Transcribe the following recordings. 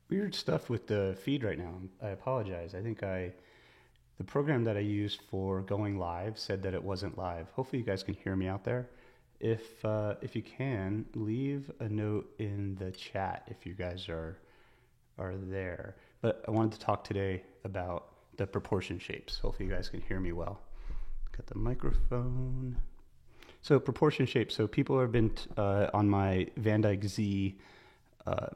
Weird stuff with the feed right now. I apologize. The program that I used for going live said that it wasn't live. Hopefully, you guys can hear me out there. If you can, leave a note in the chat if you guys are there. But I wanted to talk today about the proportion shapes. Hopefully, you guys can hear me well. Got the microphone. So proportion shapes. So people have been on my Van Dyke Z uh,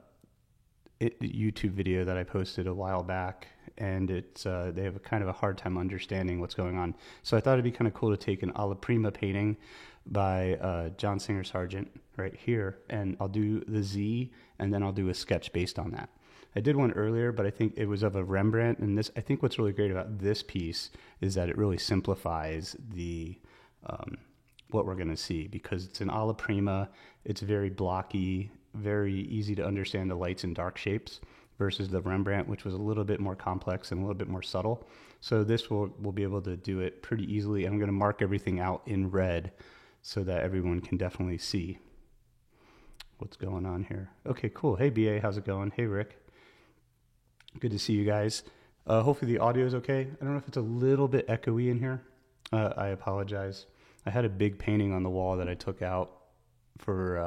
YouTube video that I posted a while back, and they have a kind of a hard time understanding what's going on. So I thought it'd be kind of cool to take an alla prima painting by John Singer Sargent right here, and I'll do the Z, and then I'll do a sketch based on that. I did one earlier, but I think it was of a Rembrandt, and this I think what's really great about this piece is that it really simplifies the what we're going to see because it's an alla prima. It's very blocky, very easy to understand the lights and dark shapes versus the Rembrandt, which was a little bit more complex and a little bit more subtle. So this will be able to do it pretty easily. I'm going to mark everything out in red so that everyone can definitely see what's going on here. Okay, cool. Hey, BA, how's it going? Hey, Rick. Good to see you guys. Hopefully the audio is okay. I don't know if it's a little bit echoey in here. I apologize. I had a big painting on the wall that I took out for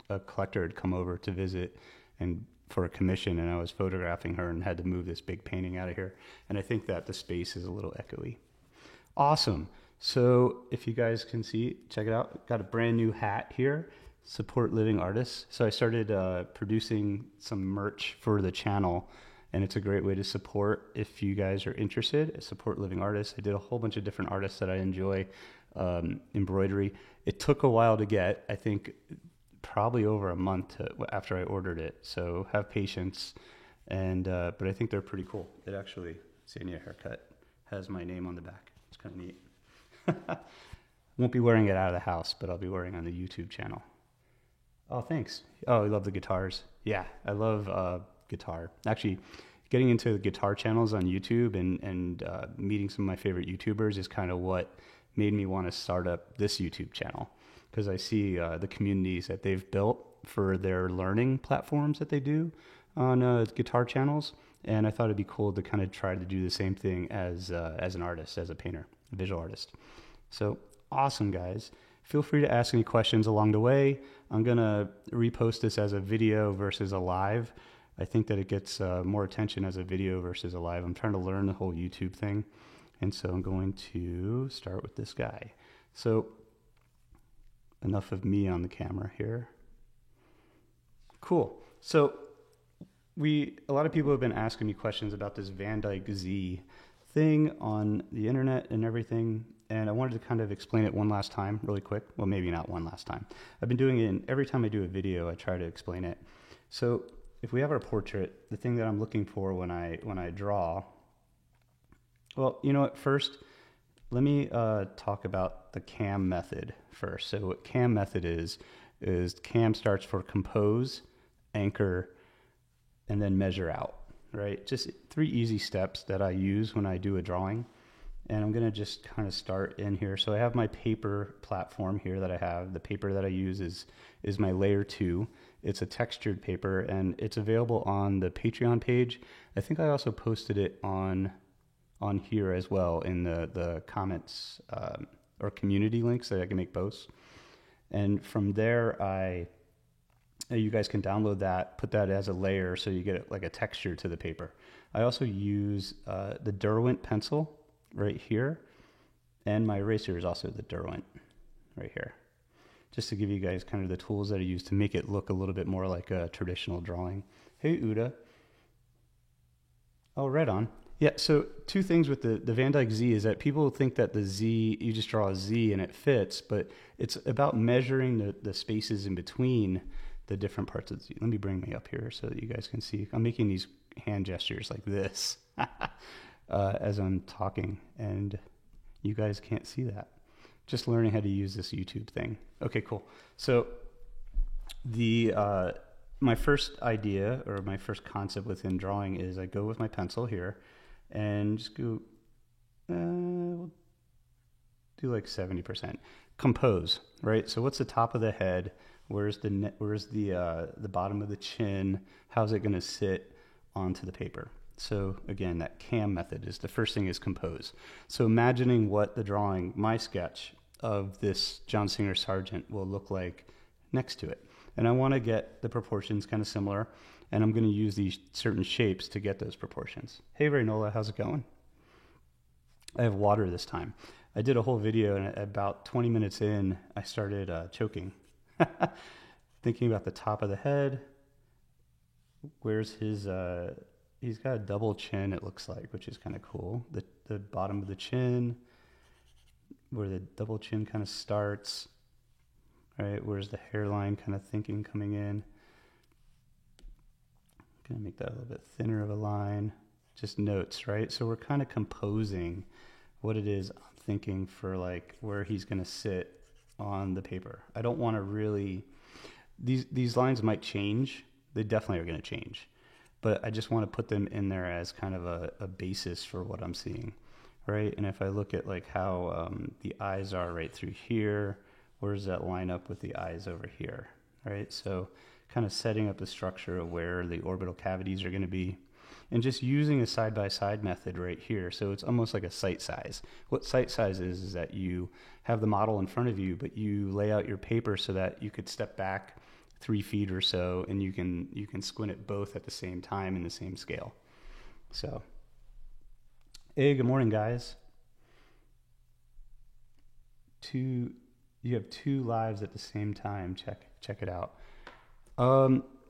a collector had come over to visit and for a commission, and I was photographing her and had to move this big painting out of here. And I think that the space is a little echoey. Awesome. So if you guys can see, check it out. Got a brand new hat here. Support living artists. So I started producing some merch for the channel, and it's a great way to support if you guys are interested. Support living artists. I did a whole bunch of different artists that I enjoy. Embroidery. It took a while to get. I think probably over a month after I ordered it. So have patience. And but I think they're pretty cool. It actually, Xenia haircut, has my name on the back. It's kind of neat. Won't be wearing it out of the house, but I'll be wearing it on the YouTube channel. Oh, thanks. Oh, I love the guitars. Yeah, I love guitar. Actually, getting into the guitar channels on YouTube and meeting some of my favorite YouTubers is kind of what made me want to start up this YouTube channel because I see the communities that they've built for their learning platforms that they do on guitar channels, and I thought it'd be cool to kind of try to do the same thing as an artist, as a painter, a visual artist. So awesome, guys. Feel free to ask any questions along the way. I'm going to repost this as a video versus a live. I think that it gets more attention as a video versus a live. I'm trying to learn the whole YouTube thing. And so I'm going to start with this guy. So enough of me on the camera here. Cool. So a lot of people have been asking me questions about this Van Dyke Z thing on the internet and everything. And I wanted to kind of explain it one last time really quick. Well, maybe not one last time. I've been doing it, and every time I do a video, I try to explain it. So if we have our portrait, the thing that I'm looking for when I draw, well, you know what? First, let me talk about the CAM method first. So what CAM method is CAM starts for compose, anchor, and then measure out, right? Just 3 easy steps that I use when I do a drawing. And I'm going to just kind of start in here. So I have my paper platform here that I have. The paper that I use is my layer 2. It's a textured paper, and it's available on the Patreon page. I think I also posted it on here as well in the comments or community links that I can make posts. And from there, you guys can download that, put that as a layer so you get like a texture to the paper. I also use the Derwent pencil right here, and my eraser is also the Derwent right here, just to give you guys kind of the tools that I use to make it look a little bit more like a traditional drawing. Hey, Uda. Oh, right on. Yeah, so 2 things with the Van Dyke Z is that people think that the Z, you just draw a Z and it fits, but it's about measuring the spaces in between the different parts of the Z. Let me bring me up here so that you guys can see. I'm making these hand gestures like this as I'm talking, and you guys can't see that. Just learning how to use this YouTube thing. Okay, cool. So my first idea or my first concept within drawing is I go with my pencil here and just go, we'll do like 70%. Compose, right? So what's the top of the head? Where's the bottom of the chin? How's it going to sit? onto the paper. So again, that CAM method is the first thing is compose. So imagining what the drawing, my sketch of this John Singer Sargent will look like next to it. And I want to get the proportions kind of similar, and I'm going to use these certain shapes to get those proportions. Hey, Raynola, how's it going? I have water this time. I did a whole video, and about 20 minutes in, I started choking. Thinking about the top of the head. Where's his... he's got a double chin, it looks like, which is kind of cool. The bottom of the chin, where the double chin kind of starts. All right, where's the hairline kind of thinking coming in? Gonna make that a little bit thinner of a line. Just notes, right? So we're kind of composing what it is I'm thinking for like where he's gonna sit on the paper. I don't want to really, these lines might change. They definitely are gonna change. But I just want to put them in there as kind of a basis for what I'm seeing, right? And if I look at like how the eyes are right through here, where does that line up with the eyes over here, right? So kind of setting up the structure of where the orbital cavities are going to be, and just using a side-by-side method right here. So it's almost like a sight size. What sight size is that you have the model in front of you, but you lay out your paper so that you could step back 3 feet or so, and you can squint at both at the same time in the same scale. So, hey, good morning, guys. You have 2 lives at the same time. Check it out.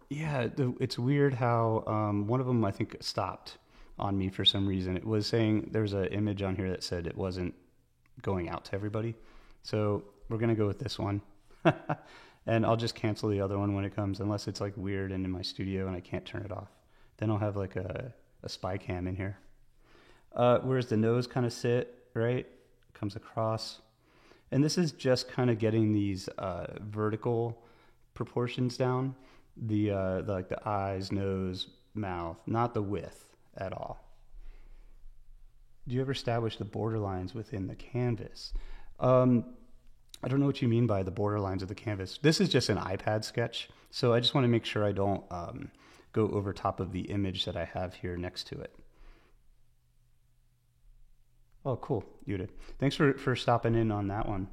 Yeah, it's weird how one of them I think stopped on me for some reason. It was saying there's an image on here that said it wasn't going out to everybody. So we're gonna go with this one. And I'll just cancel the other one when it comes, unless it's like weird and in my studio and I can't turn it off. Then I'll have like a spy cam in here. Where's the nose kind of sit, right? Comes across. And this is just kind of getting these vertical proportions down. Like the eyes, nose, mouth, not the width at all. Do you ever establish the border lines within the canvas? I don't know what you mean by the border lines of the canvas. This is just an iPad sketch, so I just want to make sure I don't go over top of the image that I have here next to it. Oh, cool, you did. Thanks for stopping in on that one.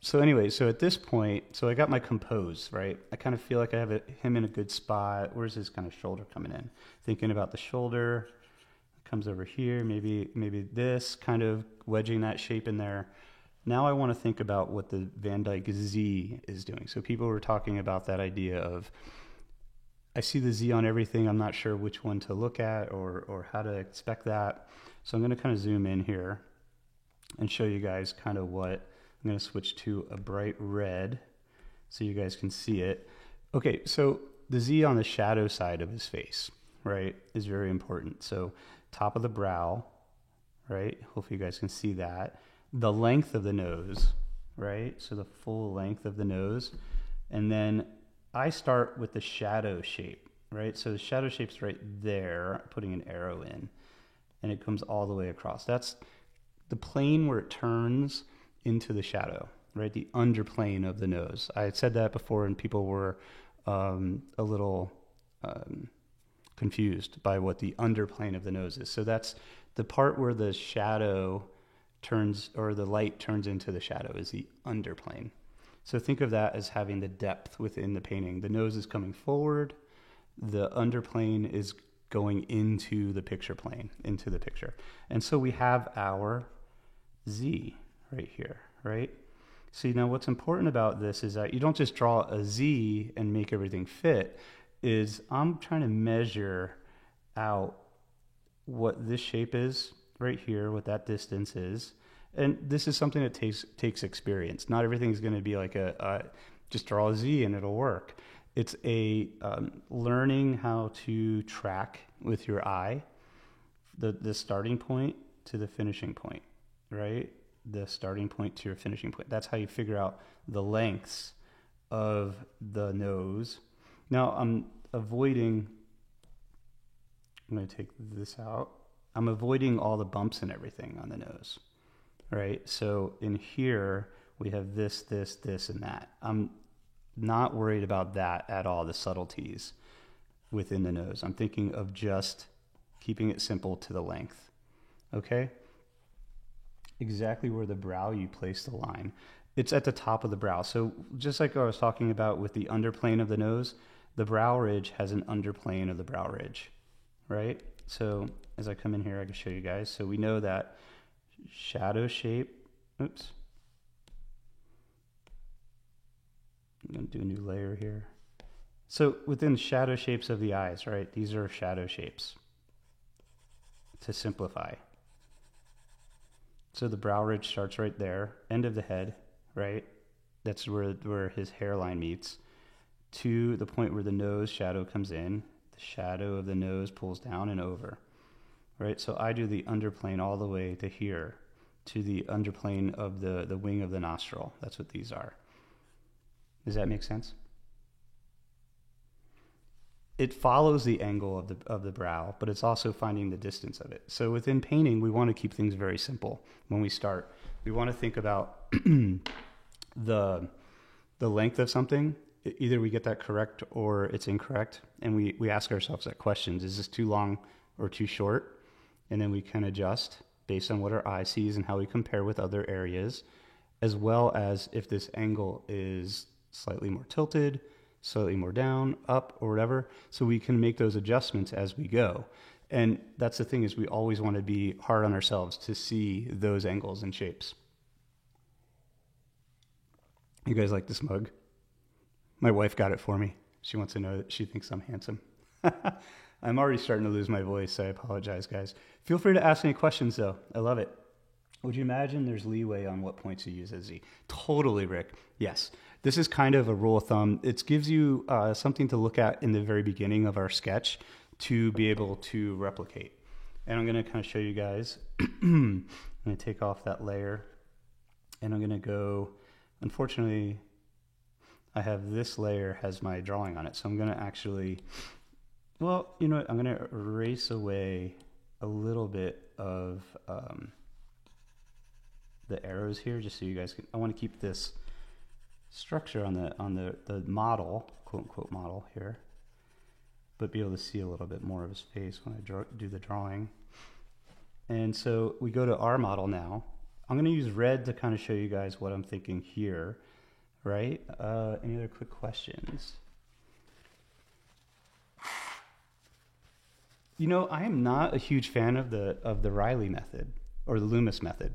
So anyway, so at this point, so I got my compose, right? I kind of feel like I have him in a good spot. Where's his kind of shoulder coming in? Thinking about the shoulder, comes over here, maybe this, kind of wedging that shape in there. Now I want to think about what the Van Dyke Z is doing. So people were talking about that idea of, I see the Z on everything, I'm not sure which one to look at or how to expect that. So I'm going to kind of zoom in here and show you guys kind of what, I'm going to switch to a bright red so you guys can see it. Okay, so the Z on the shadow side of his face, right, is very important. So top of the brow, right, hopefully you guys can see that. The length of the nose, right? So the full length of the nose. And then I start with the shadow shape, right? So the shadow shape's right there, putting an arrow in, and it comes all the way across. That's the plane where it turns into the shadow, right? The underplane of the nose. I had said that before, and people were a little confused by what the underplane of the nose is. So that's the part where the shadow turns, or the light turns into the shadow, is the underplane. So think of that as having the depth within the painting. The nose is coming forward, the underplane is going into the picture plane, into the picture. And so we have our Z right here, right? See, now what's important about this is that you don't just draw a Z and make everything fit, is I'm trying to measure out what this shape is right here, what that distance is. And this is something that takes experience. Not everything is going to be like just draw a Z and it'll work. It's a learning how to track with your eye the starting point to the finishing point, right? The starting point to your finishing point. That's how you figure out the lengths of the nose. Now I'm going to take this out. I'm avoiding all the bumps and everything on the nose, right? So in here, we have this, and that. I'm not worried about that at all, the subtleties. within the nose. I'm thinking of just keeping it simple to the length. Okay? Exactly where the brow you place the line. It's at the top of the brow. So just like I was talking about with the underplane of the nose, the brow ridge has an underplane of the brow ridge, right? So as I come in here, I can show you guys. So we know that shadow shape, oops. I'm gonna do a new layer here. So within shadow shapes of the eyes, right? These are shadow shapes to simplify. So the brow ridge starts right there, end of the head, right? That's where his hairline meets, to the point where the nose shadow comes in. The shadow of the nose pulls down and over, right? So I do the underplane all the way to here, to the underplane of the wing of the nostril. That's what these are. Does that make sense? It follows the angle of the brow, but it's also finding the distance of it. So within painting, we want to keep things very simple when we start. We want to think about the length of something. Either we get that correct or it's incorrect, and we ask ourselves that questions. Is this too long or too short? And then we can adjust based on what our eye sees and how we compare with other areas, as well as if this angle is slightly more tilted, slightly more down, up, or whatever, so we can make those adjustments as we go. And that's the thing, is we always want to be hard on ourselves to see those angles and shapes. You guys like this mug? My wife got it for me. She wants to know that she thinks I'm handsome. I'm already starting to lose my voice. I apologize, guys. Feel free to ask any questions, though. I love it. Would you imagine there's leeway on what points you use as Z? Totally, Rick. Yes. This is kind of a rule of thumb. It gives you something to look at in the very beginning of our sketch to be able to replicate. And I'm going to kind of show you guys. I'm going to take off that layer. And I'm going to go, unfortunately, I have this layer has my drawing on it. So I'm going to actually, well, you know what? I'm going to erase away a little bit of the arrows here, just so you guys can, I want to keep this structure on the model, quote unquote model here, but be able to see a little bit more of his face when I do the drawing. And so we go to our model now. I'm going to use red to kind of show you guys what I'm thinking here, right? Any other quick questions? You know, I am not a huge fan of the Riley method or the Loomis method.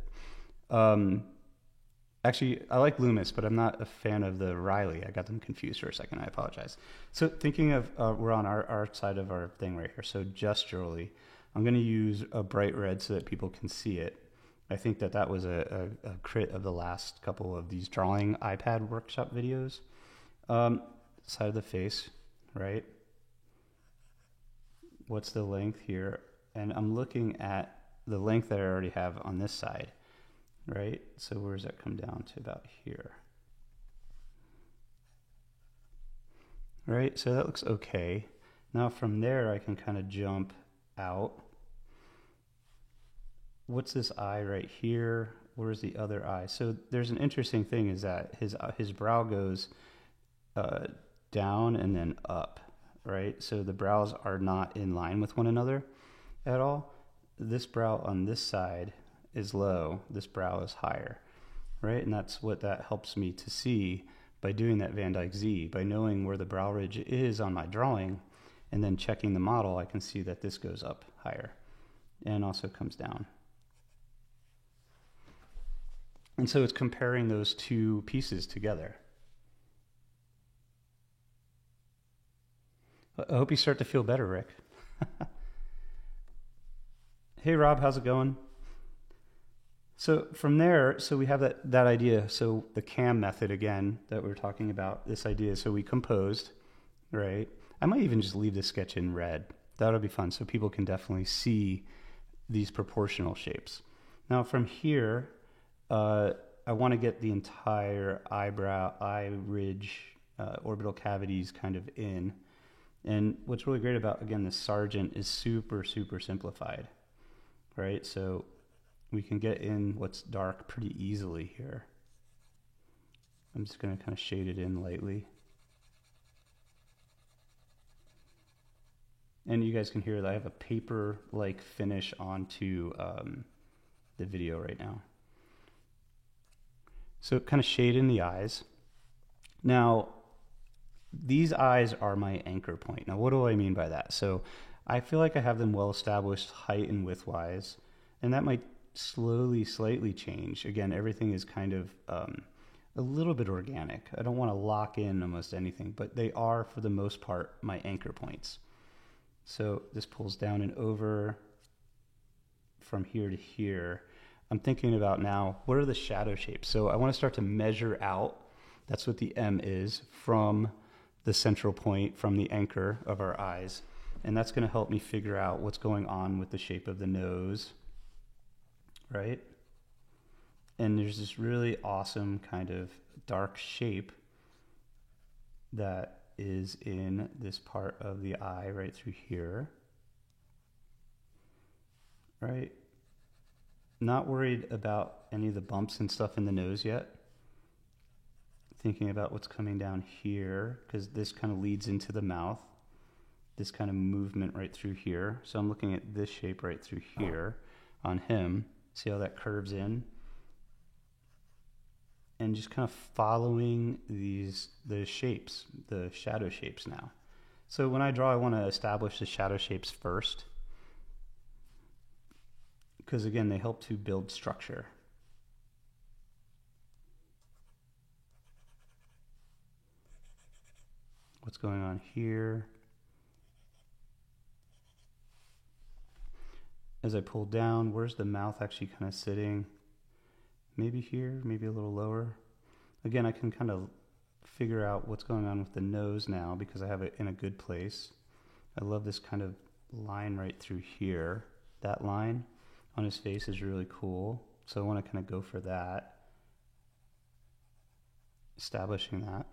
Actually, I like Loomis, but I'm not a fan of the Riley. I got them confused for a second. I apologize. So thinking of, we're on our side of our thing right here. So gesturally, I'm going to use a bright red so that people can see it. I think that was a crit of the last couple of these drawing iPad workshop videos. Side of the face, right? What's the length here? And I'm looking at the length that I already have on this side. Right? So where does that come down to? About here. Right? So that looks okay. Now from there I can kind of jump out. What's this eye right here? Where's the other eye? So there's an interesting thing, is that his brow goes down and then up, right? So the brows are not in line with one another at all. This brow on this side is low, this brow is higher, right? And that's what that helps me to see by doing that Van Dyke Z. By knowing where the brow ridge is on my drawing and then checking the model, I can see that this goes up higher and also comes down. And so it's comparing those two pieces together. I hope you start to feel better, Rick. Hey Rob, how's it going? So from there, so we have that idea. So the CAM method again that we were talking about, this idea. So we composed, right? I might even just leave this sketch in red. That'll be fun. So people can definitely see these proportional shapes. Now from here, I want to get the entire eyebrow, eye ridge, orbital cavities kind of in. And what's really great about, again, the Sargent is super, super simplified, right? So we can get in what's dark pretty easily here. I'm just going to kind of shade it in lightly. And you guys can hear that I have a paper-like finish onto the video right now. So kind of shade in the eyes. Now, these eyes are my anchor point. Now, what do I mean by that? So I feel like I have them well established height and width-wise, and that might slowly, slightly change. Again, everything is kind of a little bit organic. I don't want to lock in almost anything, but they are, for the most part, my anchor points. So this pulls down and over from here to here. I'm thinking about now, what are the shadow shapes? So I want to start to measure out, that's what the M is, from the central point, from the anchor of our eyes. And that's going to help me figure out what's going on with the shape of the nose, right? And there's this really awesome kind of dark shape that is in this part of the eye right through here, right? Not worried about any of the bumps and stuff in the nose yet. Thinking about what's coming down here, because this kind of leads into the mouth. This kind of movement right through here. So I'm looking at this shape right through here on him. See how that curves in? And just kind of following the shapes, the shadow shapes now. So when I draw, I want to establish the shadow shapes first, because again, they help to build structure. What's going on here? As I pull down, where's the mouth actually kind of sitting? Maybe here, maybe a little lower. Again, I can kind of figure out what's going on with the nose now because I have it in a good place. I love this kind of line right through here. That line on his face is really cool. So I want to kind of go for that. Establishing that.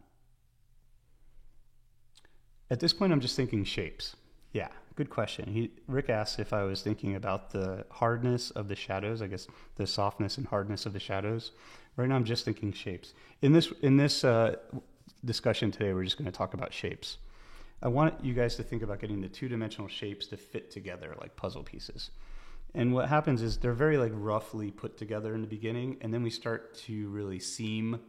At this point, I'm just thinking shapes. Yeah, good question. Rick asked if I was thinking about the hardness of the shadows, I guess the softness and hardness of the shadows. Right now, I'm just thinking shapes. In this discussion today, we're just going to talk about shapes. I want you guys to think about getting the two-dimensional shapes to fit together like puzzle pieces. And what happens is they're very like roughly put together in the beginning, and then we start to really seam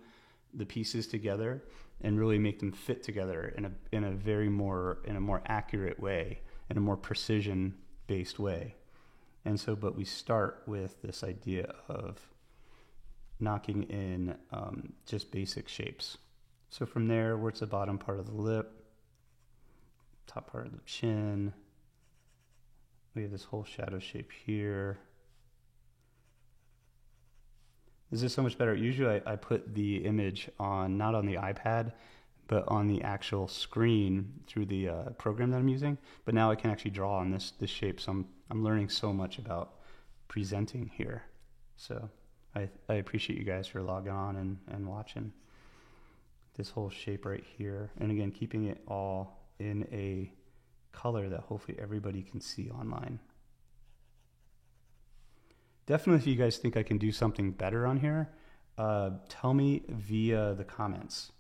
the pieces together and really make them fit together in a more accurate way, in a more precision based way. And so, but we start with this idea of knocking in just basic shapes. So from there, where's the bottom part of the lip, top part of the chin, we have this whole shadow shape here. This is so much better. Usually I put the image on, not on the iPad, but on the actual screen through the program that I'm using. But now I can actually draw on this shape. So I'm learning so much about presenting here. So I appreciate you guys for logging on and watching this whole shape right here. And again, keeping it all in a color that hopefully everybody can see online. Definitely, if you guys think I can do something better on here, tell me via the comments.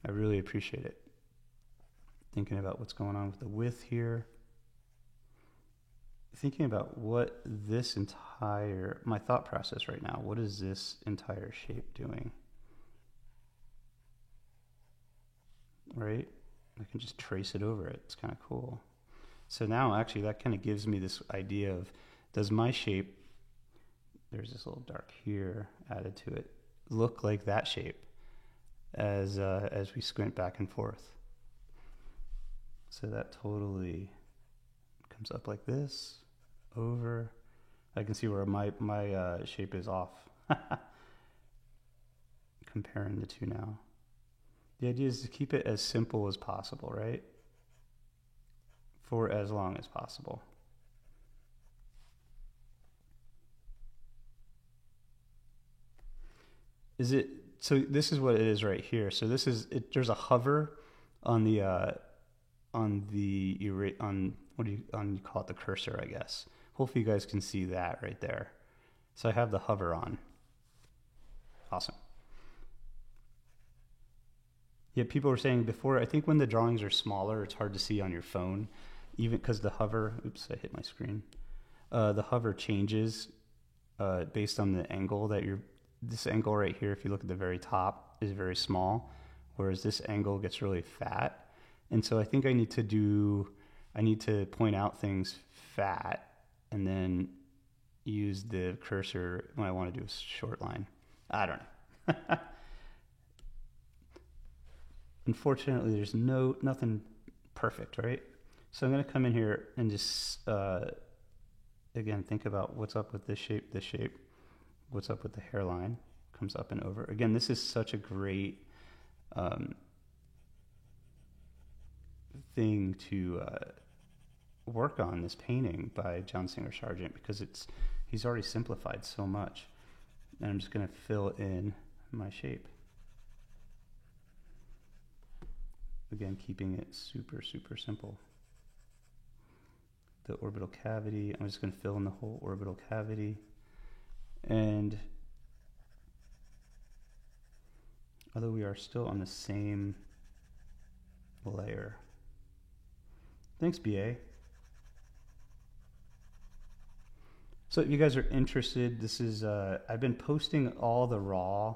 I really appreciate it. Thinking about what's going on with the width here. Thinking about what this my thought process right now, what is this entire shape doing? Right? I can just trace it over it. It's kind of cool. So now actually that kind of gives me this idea of, does my shape, there's this little dark here added to it, look like that shape as we squint back and forth? So that totally comes up like this, over. I can see where my shape is off. Comparing the two now. The idea is to keep it as simple as possible, right? For as long as possible. So this is what it is right here. So this is it. There's a hover on the what do you call it, the cursor, I guess. Hopefully you guys can see that right there. So I have the hover on. Awesome. Yeah, people were saying before, I think when the drawings are smaller, it's hard to see on your phone. even because the hover, oops, I hit my screen. The hover changes based on the angle that this angle right here, if you look at the very top, is very small, whereas this angle gets really fat. And so I think I need to point out things fat and then use the cursor when I want to do a short line. I don't know. Unfortunately, there's nothing perfect, right? So I'm going to come in here and just, again, think about what's up with this shape, what's up with the hairline, comes up and over. Again, this is such a great thing to work on, this painting by John Singer Sargent, because he's already simplified so much. And I'm just going to fill in my shape. Again, keeping it super, super simple. The orbital cavity, I'm just going to fill in the whole orbital cavity. And although we are still on the same layer. Thanks, BA. So if you guys are interested, this is, I've been posting all the raw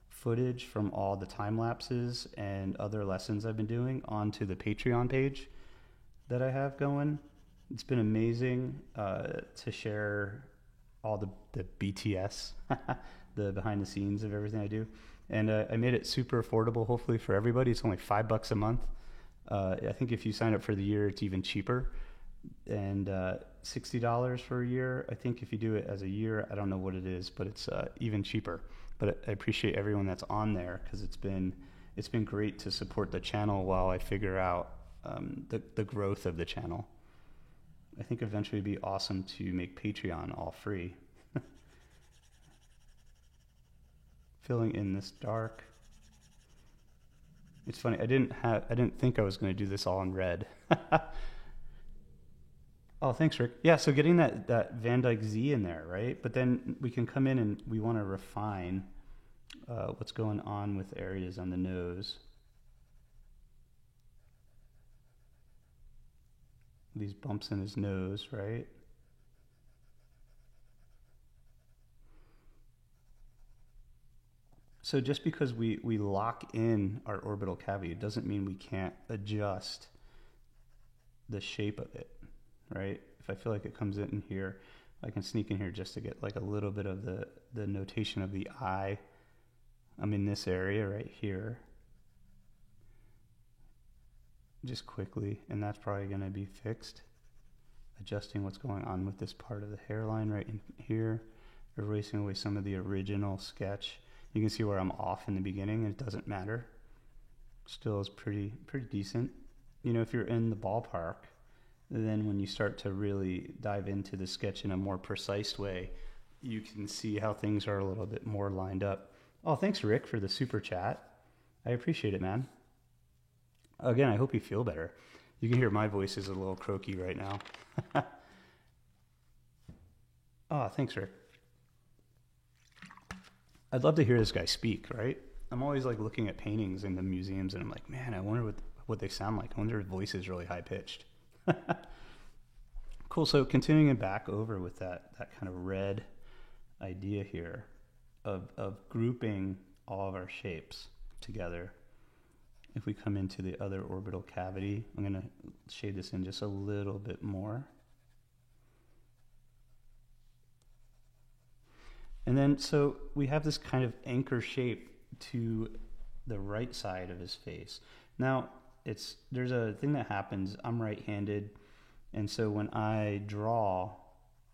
footage from all the time lapses and other lessons I've been doing onto the Patreon page that I have going. It's been amazing to share all the BTS, the behind the scenes of everything I do. And I made it super affordable, hopefully for everybody. It's only $5 a month. I think if you sign up for the year, it's even cheaper. And $60 for a year. I think if you do it as a year, I don't know what it is, but it's even cheaper. But I appreciate everyone that's on there, because it's been great to support the channel while I figure out the growth of the channel. I think eventually it'd be awesome to make Patreon all free. Filling in this dark. It's funny, I didn't think I was going to do this all in red. Oh, thanks, Rick. Yeah, so getting that Van Dyke Z in there, right? But then we can come in and we want to refine what's going on with areas on the nose. These bumps in his nose, right? So just because we lock in our orbital cavity, it doesn't mean we can't adjust the shape of it, right? If I feel like it comes in here, I can sneak in here just to get like a little bit of the notation of the eye. I'm in this area right here. Just quickly, and that's probably going to be fixed. Adjusting what's going on with this part of the hairline right in here. Erasing away some of the original sketch. You can see where I'm off in the beginning, and it doesn't matter. Still is pretty decent. You know, if you're in the ballpark, then when you start to really dive into the sketch in a more precise way, you can see how things are a little bit more lined up. Oh, thanks, Rick, for the super chat. I appreciate it, man. Again, I hope you feel better. You can hear my voice is a little croaky right now. Oh, thanks, Rick. I'd love to hear this guy speak, right? I'm always like looking at paintings in the museums and I'm like, man, I wonder what they sound like. I wonder if voice is really high pitched. Cool. So continuing it back over with that kind of red idea here of grouping all of our shapes together. If we come into the other orbital cavity, I'm going to shade this in just a little bit more. And then, so we have this kind of anchor shape to the right side of his face. Now, there's a thing that happens. I'm right-handed, and so when I draw,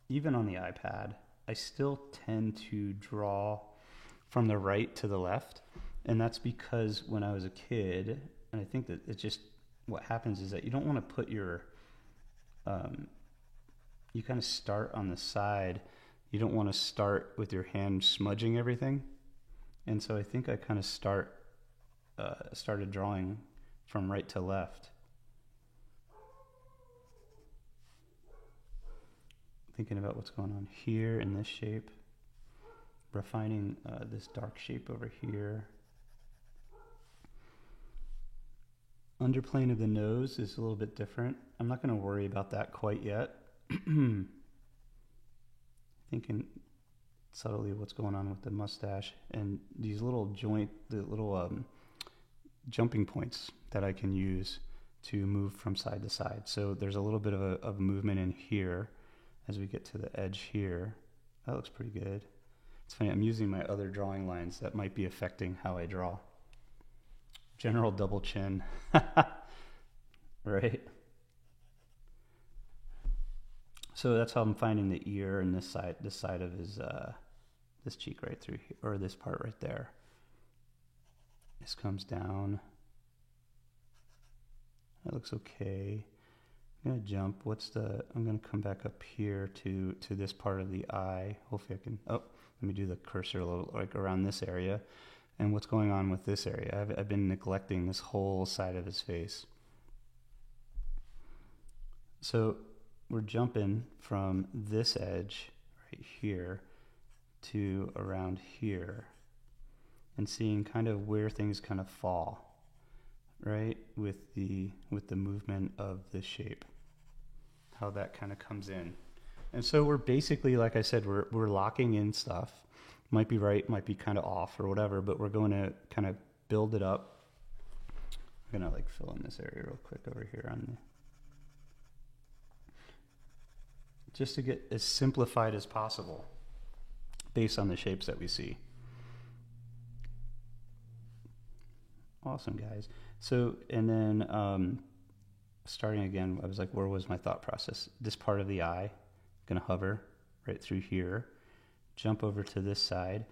even on the iPad, I still tend to draw from the right to the left. And that's because when I was a kid, and I think that it's just what happens is that you don't want to put your, you kind of start on the side. You don't want to start with your hand smudging everything. And so I think I kind of started drawing from right to left. Thinking about what's going on here in this shape. Refining this dark shape over here. underplane of the nose is a little bit different. I'm not going to worry about that quite yet. Thinking subtly what's going on with the mustache and these little jumping points that I can use to move from side to side. So there's a little bit of movement in here as we get to the edge here. That looks pretty good. It's funny, I'm using my other drawing lines that might be affecting how I draw. General double chin, right? So that's how I'm finding the ear and this side of his, this cheek right through here, or this part right there. This comes down. That looks okay. I'm gonna jump. I'm gonna come back up here to this part of the eye. Hopefully I can, let me do the cursor a little, like around this area. And what's going on with this area? I've been neglecting this whole side of his face. So we're jumping from this edge right here to around here and seeing kind of where things kind of fall, right? With the movement of the shape, how that kind of comes in. And so we're basically, like I said, we're locking in stuff. Might be right, might be kind of off or whatever, but we're going to kind of build it up. I'm going to like fill in this area real quick over here on the, just to get as simplified as possible based on the shapes that we see. Awesome, guys. So, and then starting again, I was like, where was my thought process? This part of the eye, going to hover right through here. Jump over to this side.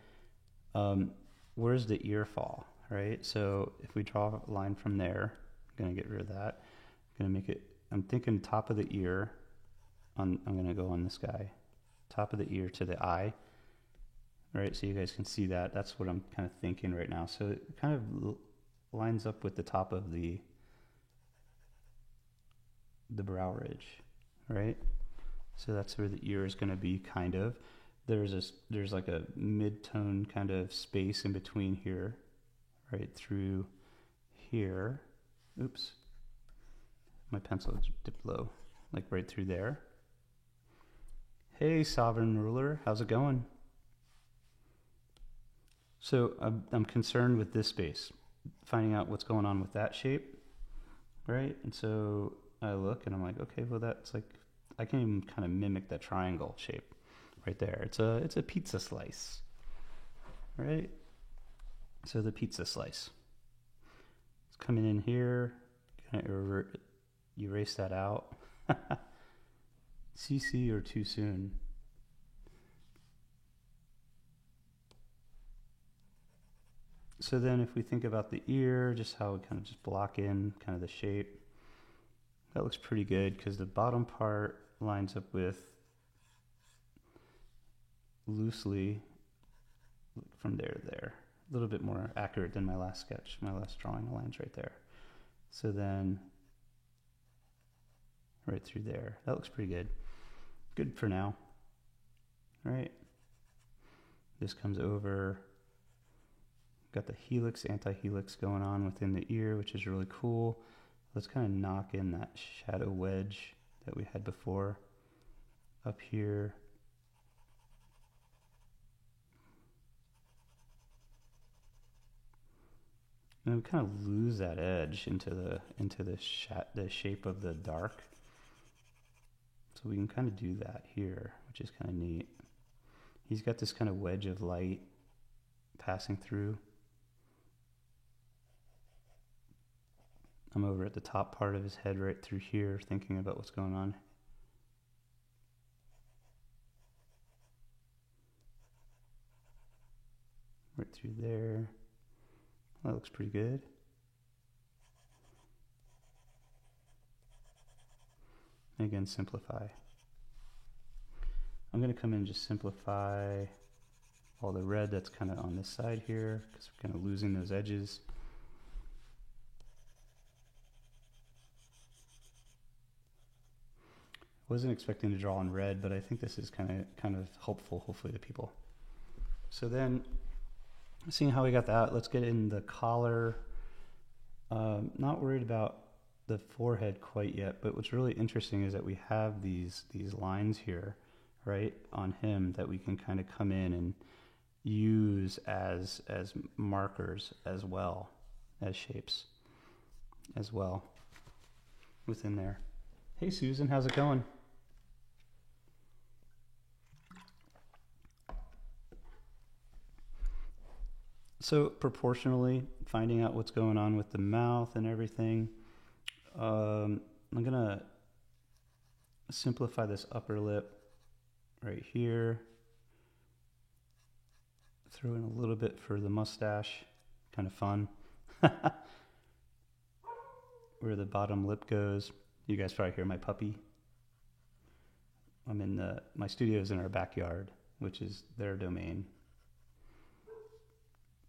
Where's the ear fall, right? So if we draw a line from there, I'm going to get rid of that. I'm going to make it, I'm thinking top of the ear. I'm going to go on this guy. Top of the ear to the eye, right? So you guys can see that. That's what I'm kind of thinking right now. So it kind of lines up with the top of the brow ridge, right? So that's where the ear is going to be kind of. There's like a mid-tone kind of space in between here, right through here. Oops, my pencil dipped low, like right through there. Hey, Sovereign Ruler, how's it going? So I'm concerned with this space, finding out what's going on with that shape, right? And so I look and I'm like, okay, well that's like, I can even kind of mimic that triangle shape. Right there, it's a pizza slice, right? So the pizza slice. It's coming in here. Gonna erase that out. CC or too soon. So then, if we think about the ear, just how we kind of just block in kind of the shape, that looks pretty good because the bottom part lines up with loosely from there to there. A little bit more accurate than my last sketch, my last drawing lines right there. So then right through there. That looks pretty good. Good for now. All right. This comes over. Got the helix, anti-helix going on within the ear, which is really cool. Let's kind of knock in that shadow wedge that we had before up here. And we kind of lose that edge into the shape of the dark. So we can kind of do that here, which is kind of neat. He's got this kind of wedge of light passing through. I'm over at the top part of his head right through here, thinking about what's going on. Right through there. That looks pretty good. And again, simplify. I'm going to come in and just simplify all the red that's kind of on this side here, because we're kind of losing those edges. Wasn't expecting to draw in red, but I think this is kind of helpful, hopefully, to people. So then, seeing how we got that, let's get in the collar. Not worried about the forehead quite yet, but what's really interesting is that we have these lines here, right, on him that we can kind of come in and use as markers as well as shapes as well within there. Hey Susan, how's it going? So proportionally, finding out what's going on with the mouth and everything. I'm gonna simplify this upper lip right here. Throw in a little bit for the mustache, kind of fun. Where the bottom lip goes. You guys probably hear my puppy. My studio's in our backyard, which is their domain.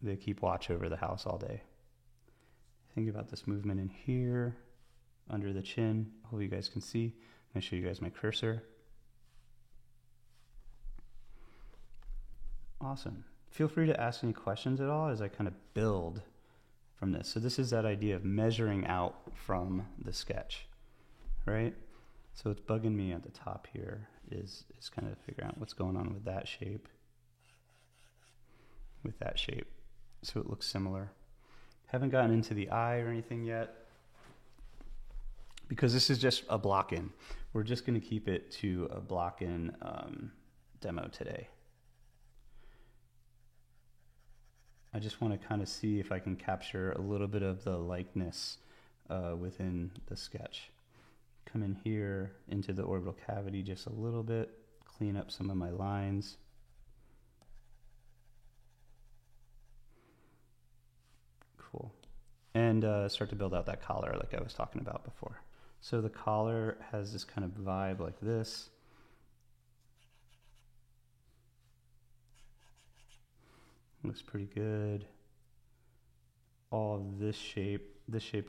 They keep watch over the house all day. Think about this movement in here, under the chin. Hope you guys can see. I'm gonna show you guys my cursor. Awesome. Feel free to ask any questions at all as I kind of build from this. So this is that idea of measuring out from the sketch, right? So what's bugging me at the top here is kind of figuring out what's going on with that shape, so it looks similar. Haven't gotten into the eye or anything yet because this is just a block-in. We're just going to keep it to a block-in demo today. I just want to kind of see if I can capture a little bit of the likeness within the sketch. Come in here into the orbital cavity just a little bit, clean up some of my lines. Cool. And start to build out that collar like I was talking about before. So the collar has this kind of vibe like this. Looks pretty good. All of this shape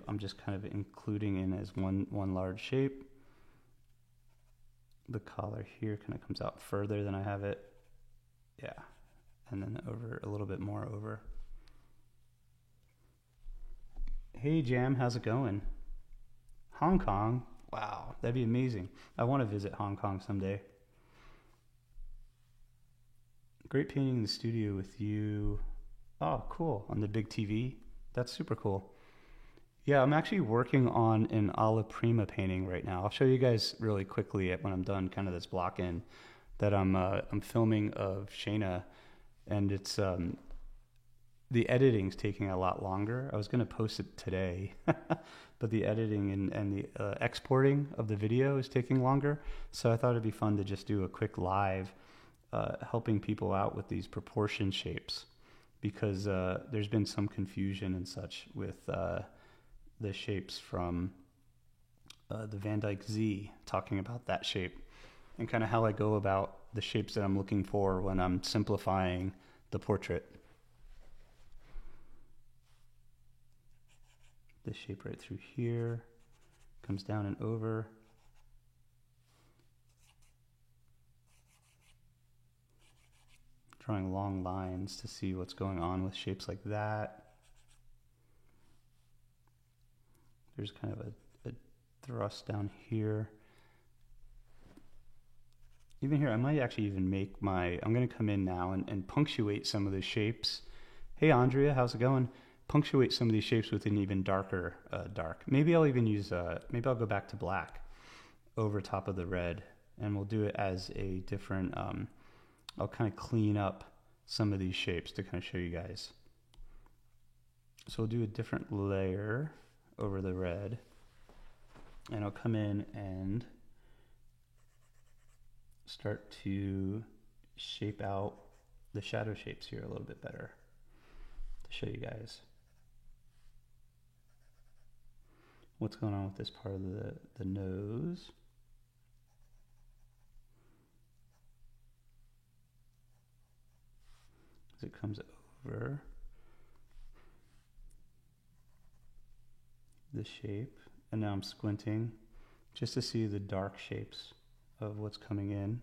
I'm just kind of including in as one large shape. The collar here kind of comes out further than I have it. Yeah. And then over a little bit more over. Hey Jam, how's it going? Hong Kong? Wow, that'd be amazing. I want to visit Hong Kong someday. Great painting in the studio with you. Oh, cool. On the big TV. That's super cool. Yeah, I'm actually working on an Alla Prima painting right now. I'll show you guys really quickly when I'm done kind of this block in that I'm filming of Shayna, and it's the editing's taking a lot longer. I was going to post it today, but the editing and the exporting of the video is taking longer. So I thought it'd be fun to just do a quick live helping people out with these proportion shapes, because there's been some confusion and such with the shapes from the Van Dyke Z, talking about that shape and kind of how I go about the shapes that I'm looking for when I'm simplifying the portrait. This shape right through here comes down and over. Drawing long lines to see what's going on with shapes like that. There's kind of a thrust down here. Even here, I might actually even make I'm going to come in now and punctuate some of the shapes. Hey Andrea, how's it going? Punctuate some of these shapes with an even darker dark. Maybe I'll even use, maybe I'll go back to black over top of the red, and we'll do it as a different, I'll kind of clean up some of these shapes to kind of show you guys. So we'll do a different layer over the red, and I'll come in and start to shape out the shadow shapes here a little bit better to show you guys what's going on with this part of the nose. As it comes over the shape, and now I'm squinting just to see the dark shapes of what's coming in.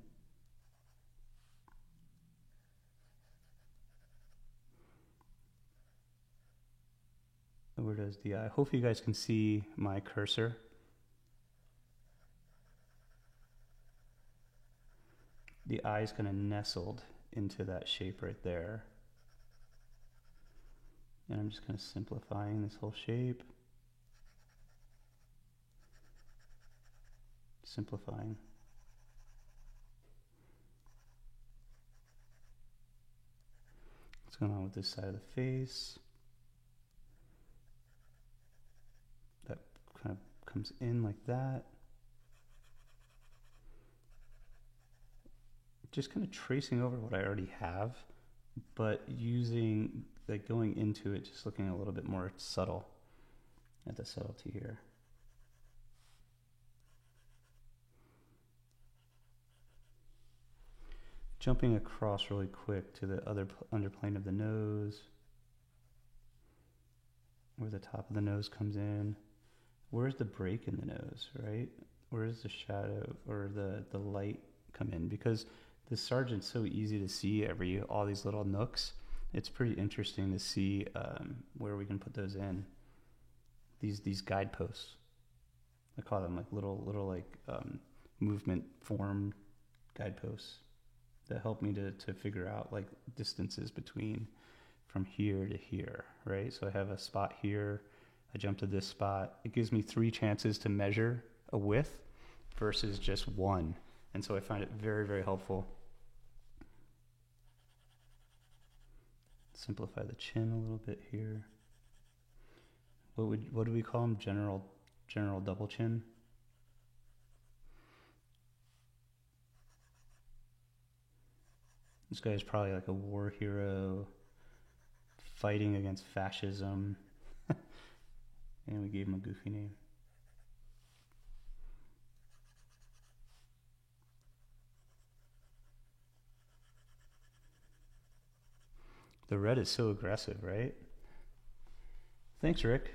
where does the eye? Hopefully you guys can see my cursor. The eye is kind of nestled into that shape right there. And I'm just kind of simplifying this whole shape. Simplifying. What's going on with this side of the face? That kind of comes in like that. Just kind of tracing over what I already have, but using, like going into it, just looking a little bit more subtle at the subtlety here. Jumping across really quick to the other underplane of the nose, where the top of the nose comes in. Where's the break in the nose, right? Where's the shadow or the light come in? Because the Sargent's so easy to see all these little nooks. It's pretty interesting to see where we can put those in. These guideposts. I call them like little movement form guideposts that help me to figure out like distances between from here to here, right? So I have a spot here, I jump to this spot. It gives me 3 chances to measure a width versus just 1. And so I find it very, very helpful. Simplify the chin a little bit here. What do we call them? General double chin. This guy is probably like a war hero fighting against fascism. And we gave him a goofy name. The red is so aggressive, right? Thanks, Rick.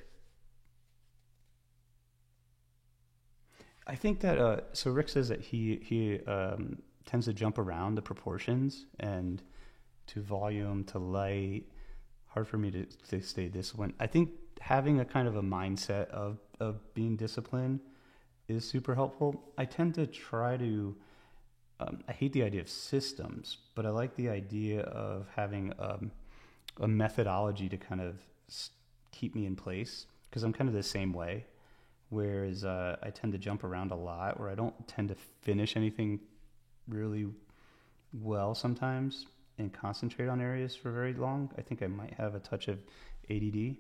I think that, so Rick says that he tends to jump around the proportions and to volume, to light. Hard for me to stay disciplined. I think having a kind of a mindset of being disciplined is super helpful. I tend to try to, I hate the idea of systems, but I like the idea of having a methodology to kind of keep me in place, because I'm kind of the same way. Whereas I tend to jump around a lot, where I don't tend to finish anything really well sometimes and concentrate on areas for very long. I think I might have a touch of ADD,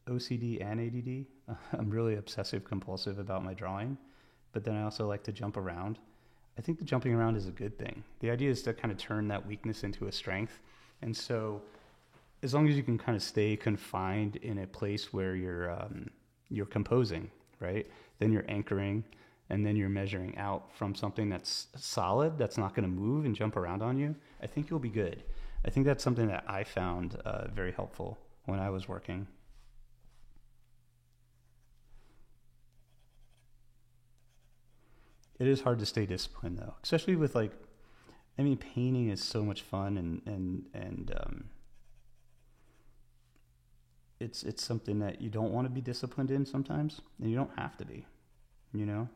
OCD and ADD. I'm really obsessive compulsive about my drawing, but then I also like to jump around. I think the jumping around is a good thing. The idea is to kind of turn that weakness into a strength. And so as long as you can kind of stay confined in a place where you're composing, right? Then you're anchoring, and then you're measuring out from something that's solid, that's not going to move and jump around on you. I think you'll be good. I think that's something that I found very helpful when I was working. It is hard to stay disciplined though, especially with painting is so much fun and it's something that you don't want to be disciplined in sometimes, and you don't have to be, you know.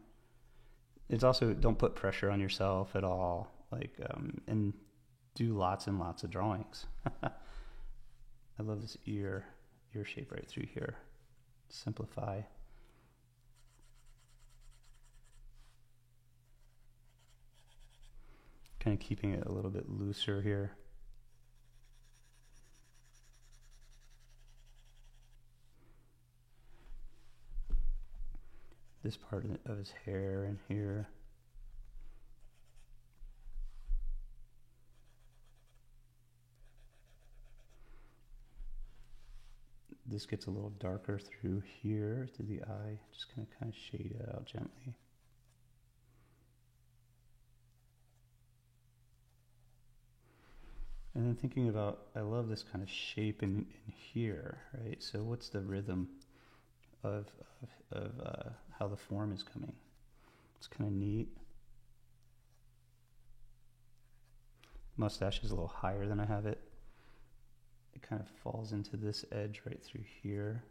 It's also, don't put pressure on yourself at all, and do lots and lots of drawings. I love this ear shape right through here. Simplify. Kind of keeping it a little bit looser here. This part of his hair in here. This gets a little darker through here, through the eye. Just kind of shade it out gently. And then thinking about, I love this kind of shape in here, right? So what's the rhythm of how the form is coming? It's kind of neat. Mustache is a little higher than I have it. it kind of falls into this edge right through here.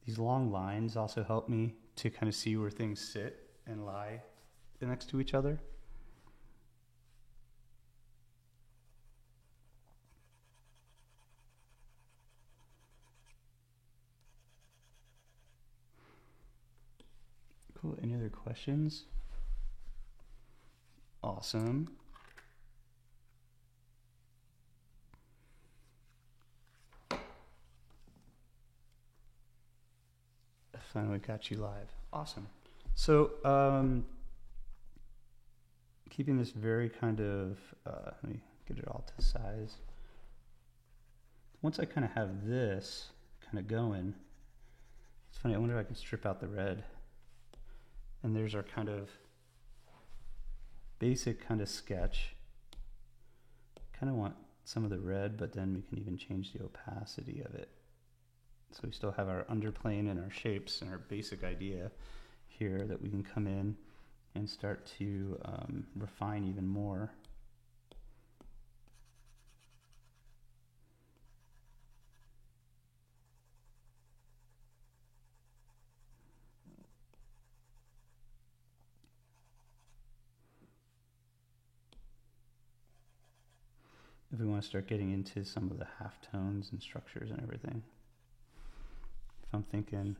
These long lines also help me to kind of see where things sit and lie next to each other. Cool. Any other questions? Awesome. Finally got you live. Awesome. So, keeping this very kind of, let me get it all to size. Once I kind of have this kind of going, it's funny, I wonder if I can strip out the red. And there's our kind of basic kind of sketch. Kind of want some of the red, but then we can even change the opacity of it. So we still have our underplane and our shapes and our basic idea here that we can come in and start to refine even more. If we want to start getting into some of the halftones and structures and everything. If I'm thinking,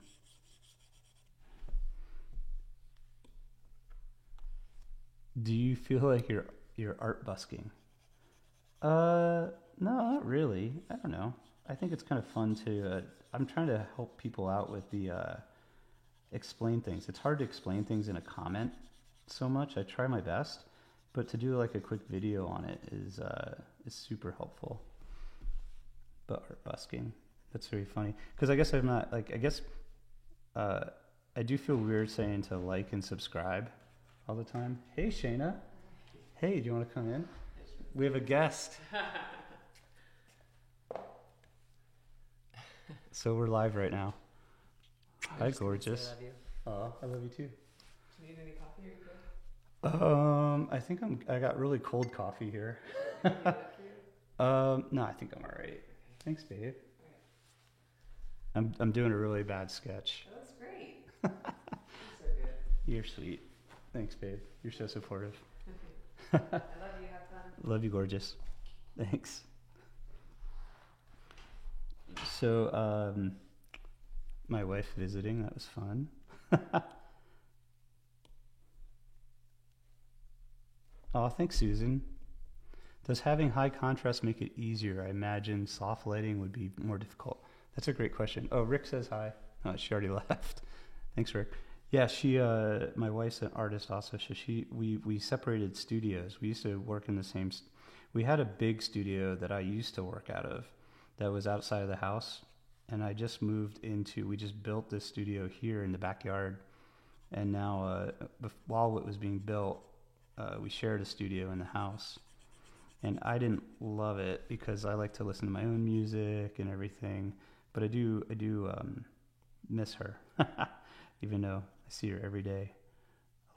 do you feel like you're art busking? No, not really. I don't know. I think it's kind of fun to. I'm trying to help people out with the explain things. It's hard to explain things in a comment so much. I try my best, but to do like a quick video on it is super helpful. But art busking. That's very funny. Because I guess I'm not, like, I guess I do feel weird saying to like and subscribe all the time. Hey, Shayna. Hey, do you want to come in? We have a guest. So we're live right now. Hi, gorgeous. I love you. Oh, I love you too. Do you need any coffee? Are you good? I think I got really cold coffee here. Can I get that for you? No, I think I'm all right. Thanks, babe. I'm doing a really bad sketch. Oh, that's great. You're so good. You're sweet. Thanks, babe. You're so supportive. I love you. Have fun. Love you, gorgeous. Thanks. So, my wife visiting, that was fun. Oh, thanks, Susan. Does having high contrast make it easier? I imagine soft lighting would be more difficult. That's a great question. Oh, Rick says hi. Oh, she already left. Thanks, Rick. Yeah, my wife's an artist also. So we separated studios. We used to work in the same. We had a big studio that I used to work out of, that was outside of the house, and I just moved into. We just built this studio here in the backyard, and now while it was being built, we shared a studio in the house, and I didn't love it because I like to listen to my own music and everything, but I do miss her, even though I see her every day,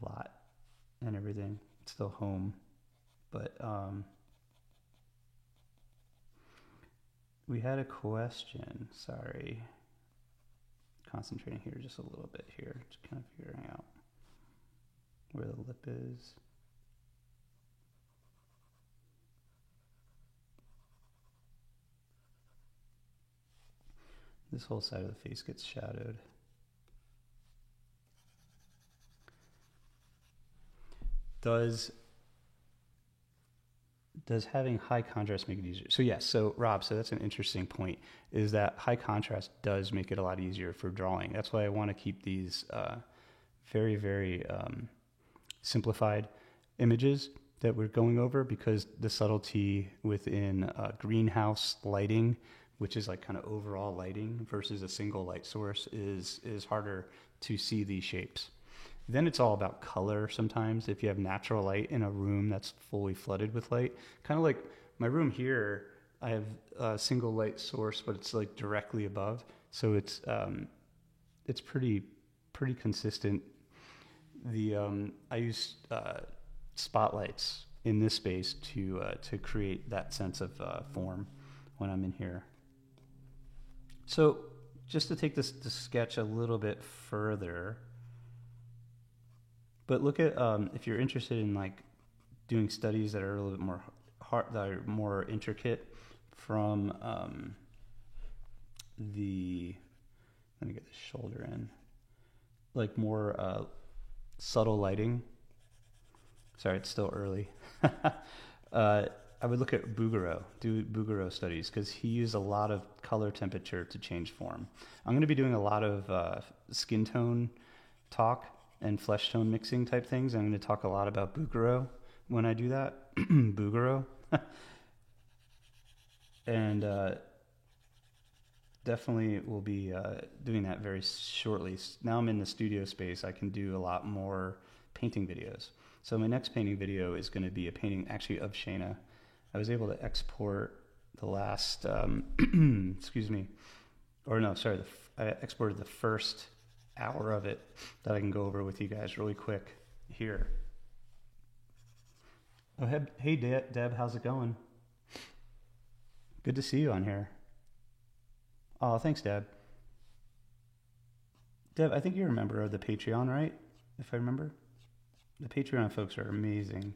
a lot, and everything. It's still home, but we had a question. Sorry, concentrating here just a little bit here, just kind of figuring out where the lip is. This whole side of the face gets shadowed. Does having high contrast make it easier? So yes, so Rob, so that's an interesting point, is that high contrast does make it a lot easier for drawing. That's why I want to keep these very, very simplified images that we're going over, because the subtlety within greenhouse lighting, which is like kind of overall lighting versus a single light source, is harder to see these shapes. Then it's all about color sometimes. If you have natural light in a room that's fully flooded with light, kind of like my room here, I have a single light source, but it's like directly above. So it's pretty consistent. I use spotlights in this space to create that sense of form when I'm in here. So just to take this sketch a little bit further, but look at if you're interested in like doing studies that are a little bit more hard, that are more intricate from let me get the shoulder in, like more subtle lighting. Sorry, it's still early. I would look at Bouguereau, do Bouguereau studies, because he used a lot of color temperature to change form. I'm going to be doing a lot of skin tone talk and flesh tone mixing type things. I'm going to talk a lot about Bouguereau when I do that. Bouguereau. And definitely will be doing that very shortly. Now I'm in the studio space, I can do a lot more painting videos. So my next painting video is going to be a painting actually of Shayna. I was able to export the last, excuse me, or no, sorry, I exported the first hour of it that I can go over with you guys really quick here. Oh, hey Deb, how's it going? Good to see you on here. Oh, thanks, Deb. Deb, I think you're a member of the Patreon, right? If I remember. The Patreon folks are amazing.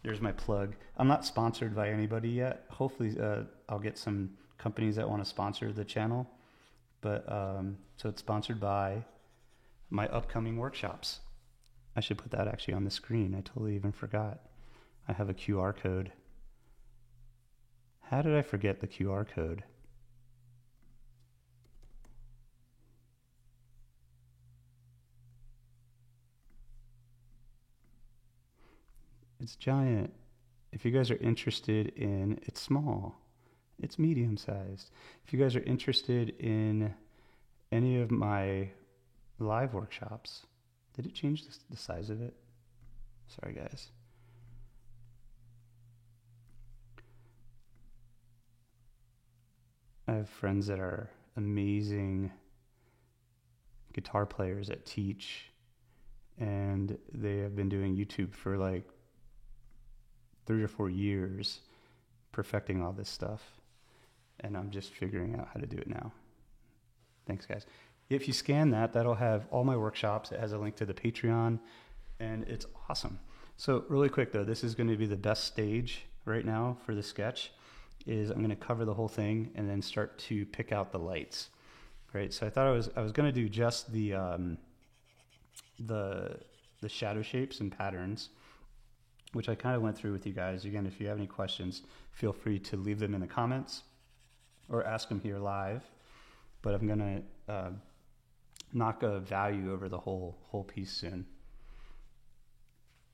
There's my plug. I'm not sponsored by anybody yet. Hopefully I'll get some companies that want to sponsor the channel. But so it's sponsored by my upcoming workshops. I should put that actually on the screen. I totally even forgot. I have a QR code. How did I forget the QR code? It's giant. If you guys are interested in, it's small. It's medium sized. If you guys are interested in any of my live workshops, did it change the size of it? Sorry, guys. I have friends that are amazing guitar players that teach, and they have been doing YouTube for like 3 or 4 years, perfecting all this stuff. And I'm just figuring out how to do it now. Thanks, guys. If you scan that, that'll have all my workshops. It has a link to the Patreon, and it's awesome. So really quick though, this is going to be the best stage right now for the sketch. Is I'm going to cover the whole thing and then start to pick out the lights. Right. So I thought I was going to do just the shadow shapes and patterns, which I kind of went through with you guys. Again, if you have any questions, feel free to leave them in the comments or ask them here live. But I'm going to knock a value over the whole piece soon.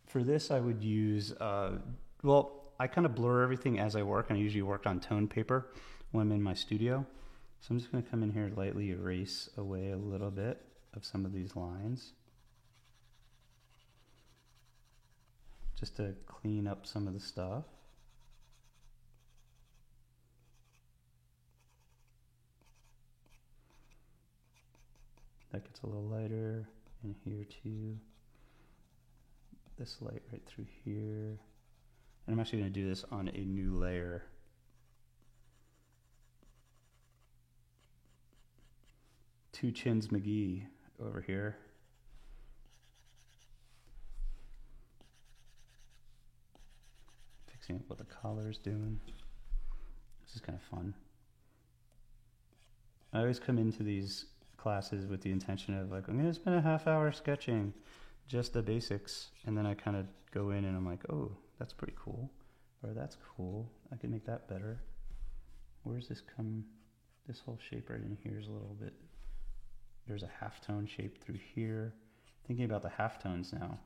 For this, I would use, I kind of blur everything as I work, and I usually work on tone paper when I'm in my studio. So I'm just going to come in here and lightly erase away a little bit of some of these lines, just to clean up some of the stuff. That gets a little lighter in here too. This light right through here. And I'm actually going to do this on a new layer. Two Chins McGee over here. Fixing up what the collar's doing. This is kind of fun. I always come into these classes with the intention of like, I'm going to spend a half hour sketching just the basics. And then I kind of go in and I'm like, oh, that's pretty cool. Or that's cool. I can make that better. Where's this come? This whole shape right in here is a little bit, there's a halftone shape through here. Thinking about the halftones now.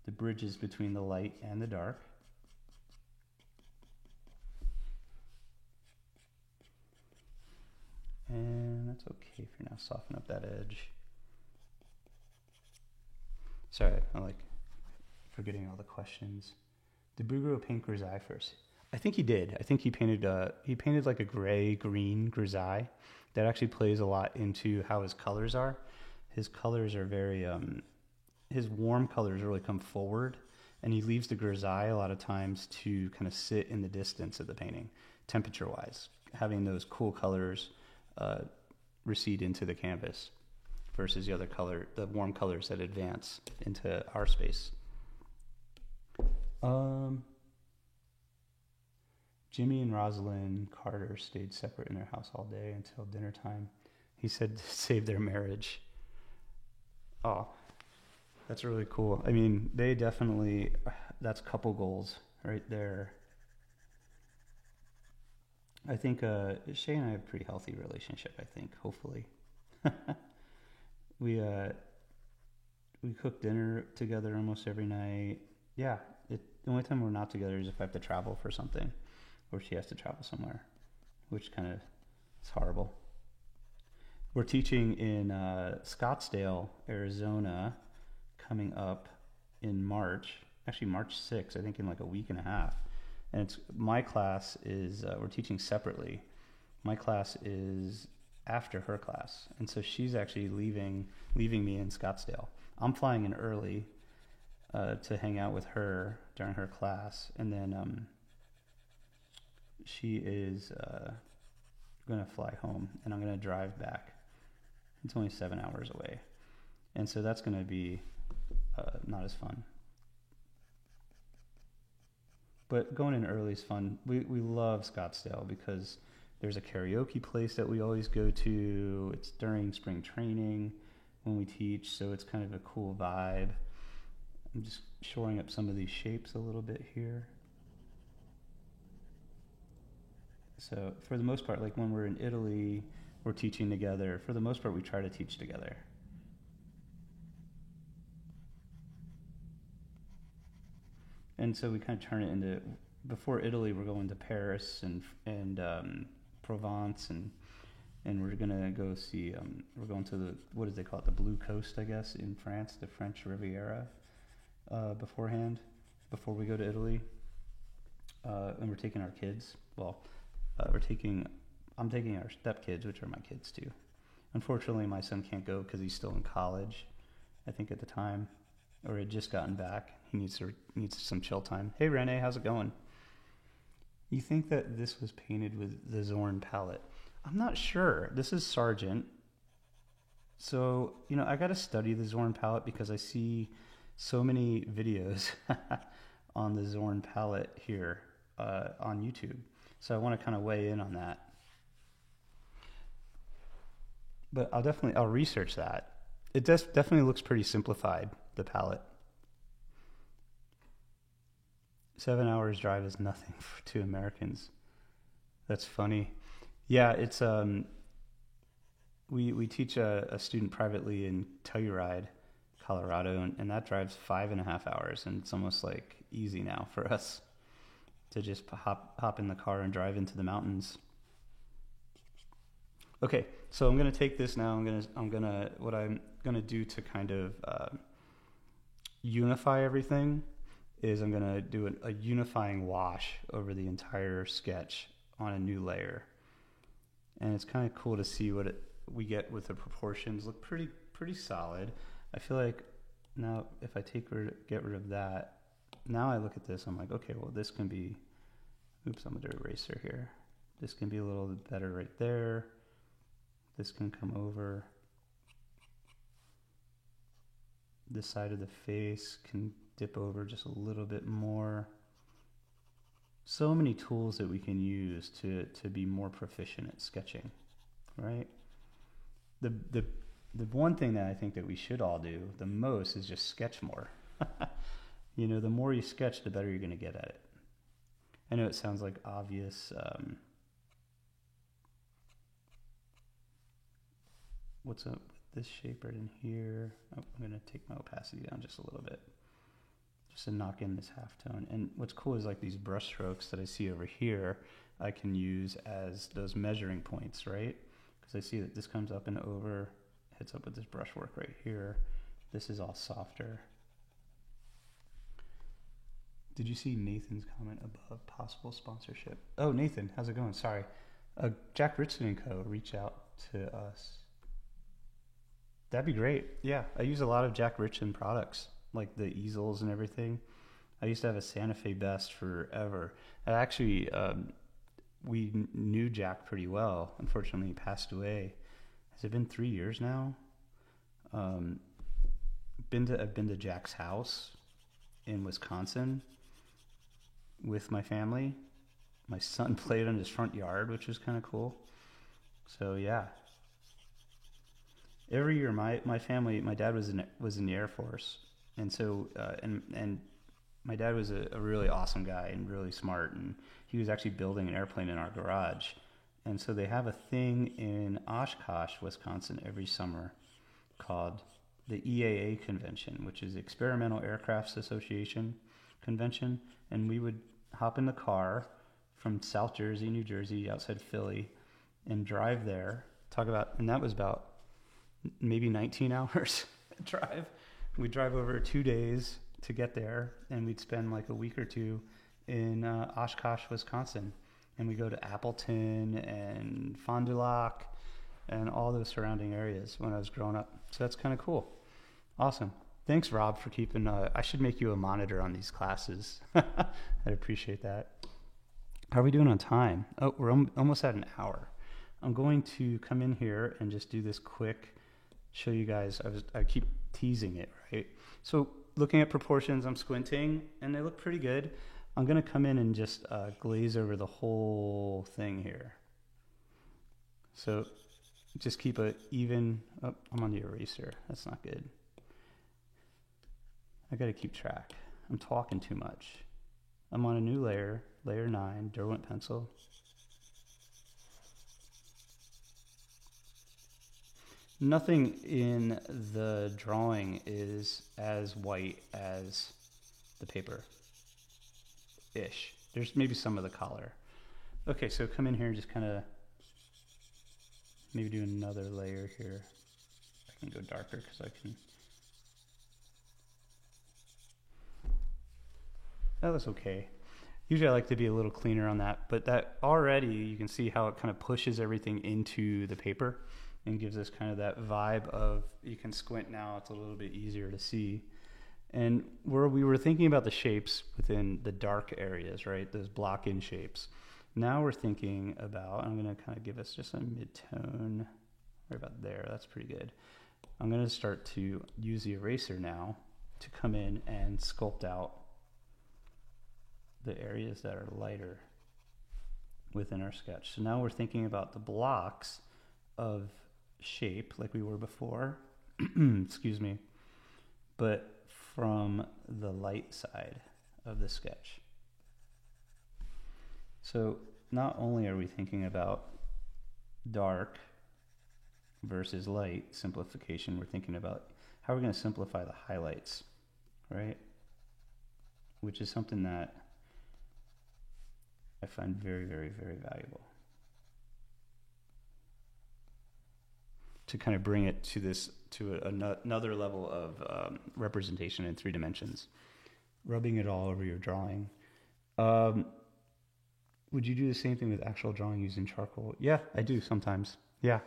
The bridges between the light and the dark. And that's okay for now. Soften up that edge. Sorry, I'm like forgetting all the questions. Did Bouguereau paint grisaille first? I think he did. I think he painted like a gray-green grisaille. That actually plays a lot into how his colors are. His colors are very, his warm colors really come forward, And he leaves the grisaille a lot of times to kind of sit in the distance of the painting, temperature-wise, having those cool colors recede into the canvas versus the warm colors that advance into our space. Jimmy and Rosalind Carter stayed separate in their house all day until dinner time. He said to save their marriage. Oh, that's really cool. I mean, they definitely, that's couple goals right there. I think Shay and I have a pretty healthy relationship, I think, hopefully. We cook dinner together almost every night. Yeah, the only time we're not together is if I have to travel for something, or she has to travel somewhere, which kind of is horrible. We're teaching in Scottsdale, Arizona, coming up in March, actually March 6th, I think in like a week and a half. And it's my class is, we're teaching separately. My class is after her class. And so she's actually leaving me in Scottsdale. I'm flying in early to hang out with her during her class. And then she is going to fly home, and I'm going to drive back. It's only 7 hours away. And so that's going to be not as fun. But going in early is fun. We love Scottsdale because there's a karaoke place that we always go to. It's during spring training when we teach, so it's kind of a cool vibe. I'm just shoring up some of these shapes a little bit here. So for the most part, like when we're in Italy, we're teaching together. For the most part, we try to teach together. And so we kind of turn it into, before Italy, we're going to Paris and Provence, and we're gonna go see. We're going to the, what do they call it? The Blue Coast, I guess, in France, the French Riviera. Beforehand, before we go to Italy, and we're taking our kids. Well, I'm taking our stepkids, which are my kids too. Unfortunately, my son can't go because he's still in college, I think at the time, or had just gotten back. He needs some chill time. Hey, Renee, how's it going? You think that this was painted with the Zorn palette? I'm not sure. This is Sargent. So, I got to study the Zorn palette because I see so many videos on the Zorn palette here on YouTube. So I want to kind of weigh in on that. But I'll research that. It definitely looks pretty simplified, the palette. 7 hours drive is nothing to Americans. That's funny. Yeah, it's we teach a student privately in Telluride, Colorado, and that drives 5.5 hours, and it's almost like easy now for us to just hop in the car and drive into the mountains. Okay, so I'm gonna take this now. What I'm gonna do to kind of unify everything is I'm gonna do a unifying wash over the entire sketch on a new layer, and it's kind of cool to see what we get with the proportions. Look pretty solid. I feel like now if I get rid of that, now I look at this, I'm like, okay, well this can be, oops, I'm gonna do eraser here. This can be a little bit better right there. This can come over. This side of the face can dip over just a little bit more. So many tools that we can use to be more proficient at sketching, right? The one thing that I think that we should all do the most is just sketch more. The more you sketch, the better you're going to get at it. I know it sounds like obvious. What's up with this shape right in here? Oh, I'm going to take my opacity down just a little bit, just to knock in this halftone. And what's cool is like these brush strokes that I see over here, I can use as those measuring points, right? Because I see that this comes up and over, hits up with this brushwork right here. This is all softer. Did you see Nathan's comment above possible sponsorship? Oh, Nathan, how's it going? Sorry. Jack Richardson & Co. reach out to us. That'd be great. Yeah, I use a lot of Jack Richardson products, like the easels and everything. I used to have a Santa Fe Best forever. I actually, we knew Jack pretty well. Unfortunately, he passed away. Has it been 3 years now? I've been to Jack's house in Wisconsin with my family. My son played on his front yard, which was kind of cool. So yeah, every year my family, my dad was in the Air Force, and so and my dad was a really awesome guy and really smart, and he was actually building an airplane in our garage. And so they have a thing in Oshkosh, Wisconsin, every summer called the EAA convention, which is Experimental Aircrafts Association convention. And we would hop in the car from South Jersey, New Jersey, outside Philly, and drive there. And that was about maybe 19 hours drive. We'd drive over 2 days to get there, and we'd spend like a week or two in Oshkosh, Wisconsin. And we go to Appleton and Fond du Lac and all those surrounding areas when I was growing up. So that's kind of cool. Awesome. Thanks, Rob, for keeping... I should make you a monitor on these classes. I'd appreciate that. How are we doing on time? Oh, we're almost at an hour. I'm going to come in here and just do this quick, show you guys. I keep teasing it, right? So looking at proportions, I'm squinting, and they look pretty good. I'm going to come in and just glaze over the whole thing here. So just keep a even... Oh, I'm on the eraser. That's not good. I got to keep track. I'm talking too much. I'm on a new layer, layer 9, Derwent pencil. Nothing in the drawing is as white as the paper. Ish. There's maybe some of the color. Okay, so come in here and just kind of maybe do another layer here. I can go darker because I can. That looks okay. Usually I like to be a little cleaner on that, but that already you can see how it kind of pushes everything into the paper and gives us kind of that vibe of, you can squint now, it's a little bit easier to see. And we were thinking about the shapes within the dark areas, right? Those block-in shapes. Now we're thinking about, I'm going to kind of give us just a mid-tone right about there. That's pretty good. I'm going to start to use the eraser now to come in and sculpt out the areas that are lighter within our sketch. So now we're thinking about the blocks of shape like we were before, excuse me, but from the light side of the sketch. So not only are we thinking about dark versus light simplification, we're thinking about how we're going to simplify the highlights, right? Which is something that I find very, very, very valuable. To kind of bring it to another level of representation in 3 dimensions. Rubbing it all over your drawing. Would you do the same thing with actual drawing using charcoal? Yeah, I do sometimes. Yeah.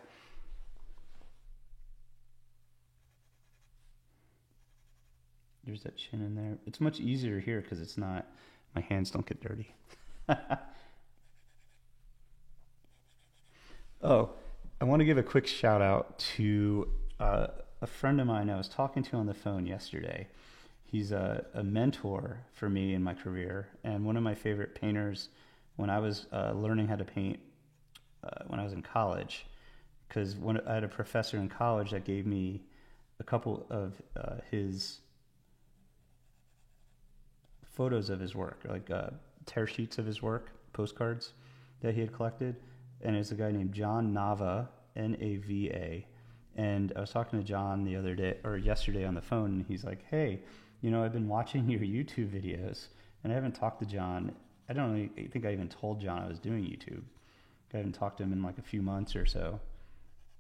There's that chin in there. It's much easier here because it's not, my hands don't get dirty. Oh, I want to give a quick shout out to a friend of mine I was talking to on the phone yesterday. He's a mentor for me in my career, and one of my favorite painters when I was learning how to paint when I was in college, because I had a professor in college that gave me a couple of his photos of his work, like tear sheets of his work, postcards that he had collected. And it's a guy named John Nava, N-A-V-A. And I was talking to John the other day, or yesterday on the phone, and he's like, hey, I've been watching your YouTube videos, and I haven't talked to John. I think I even told John I was doing YouTube. I haven't talked to him in like a few months or so,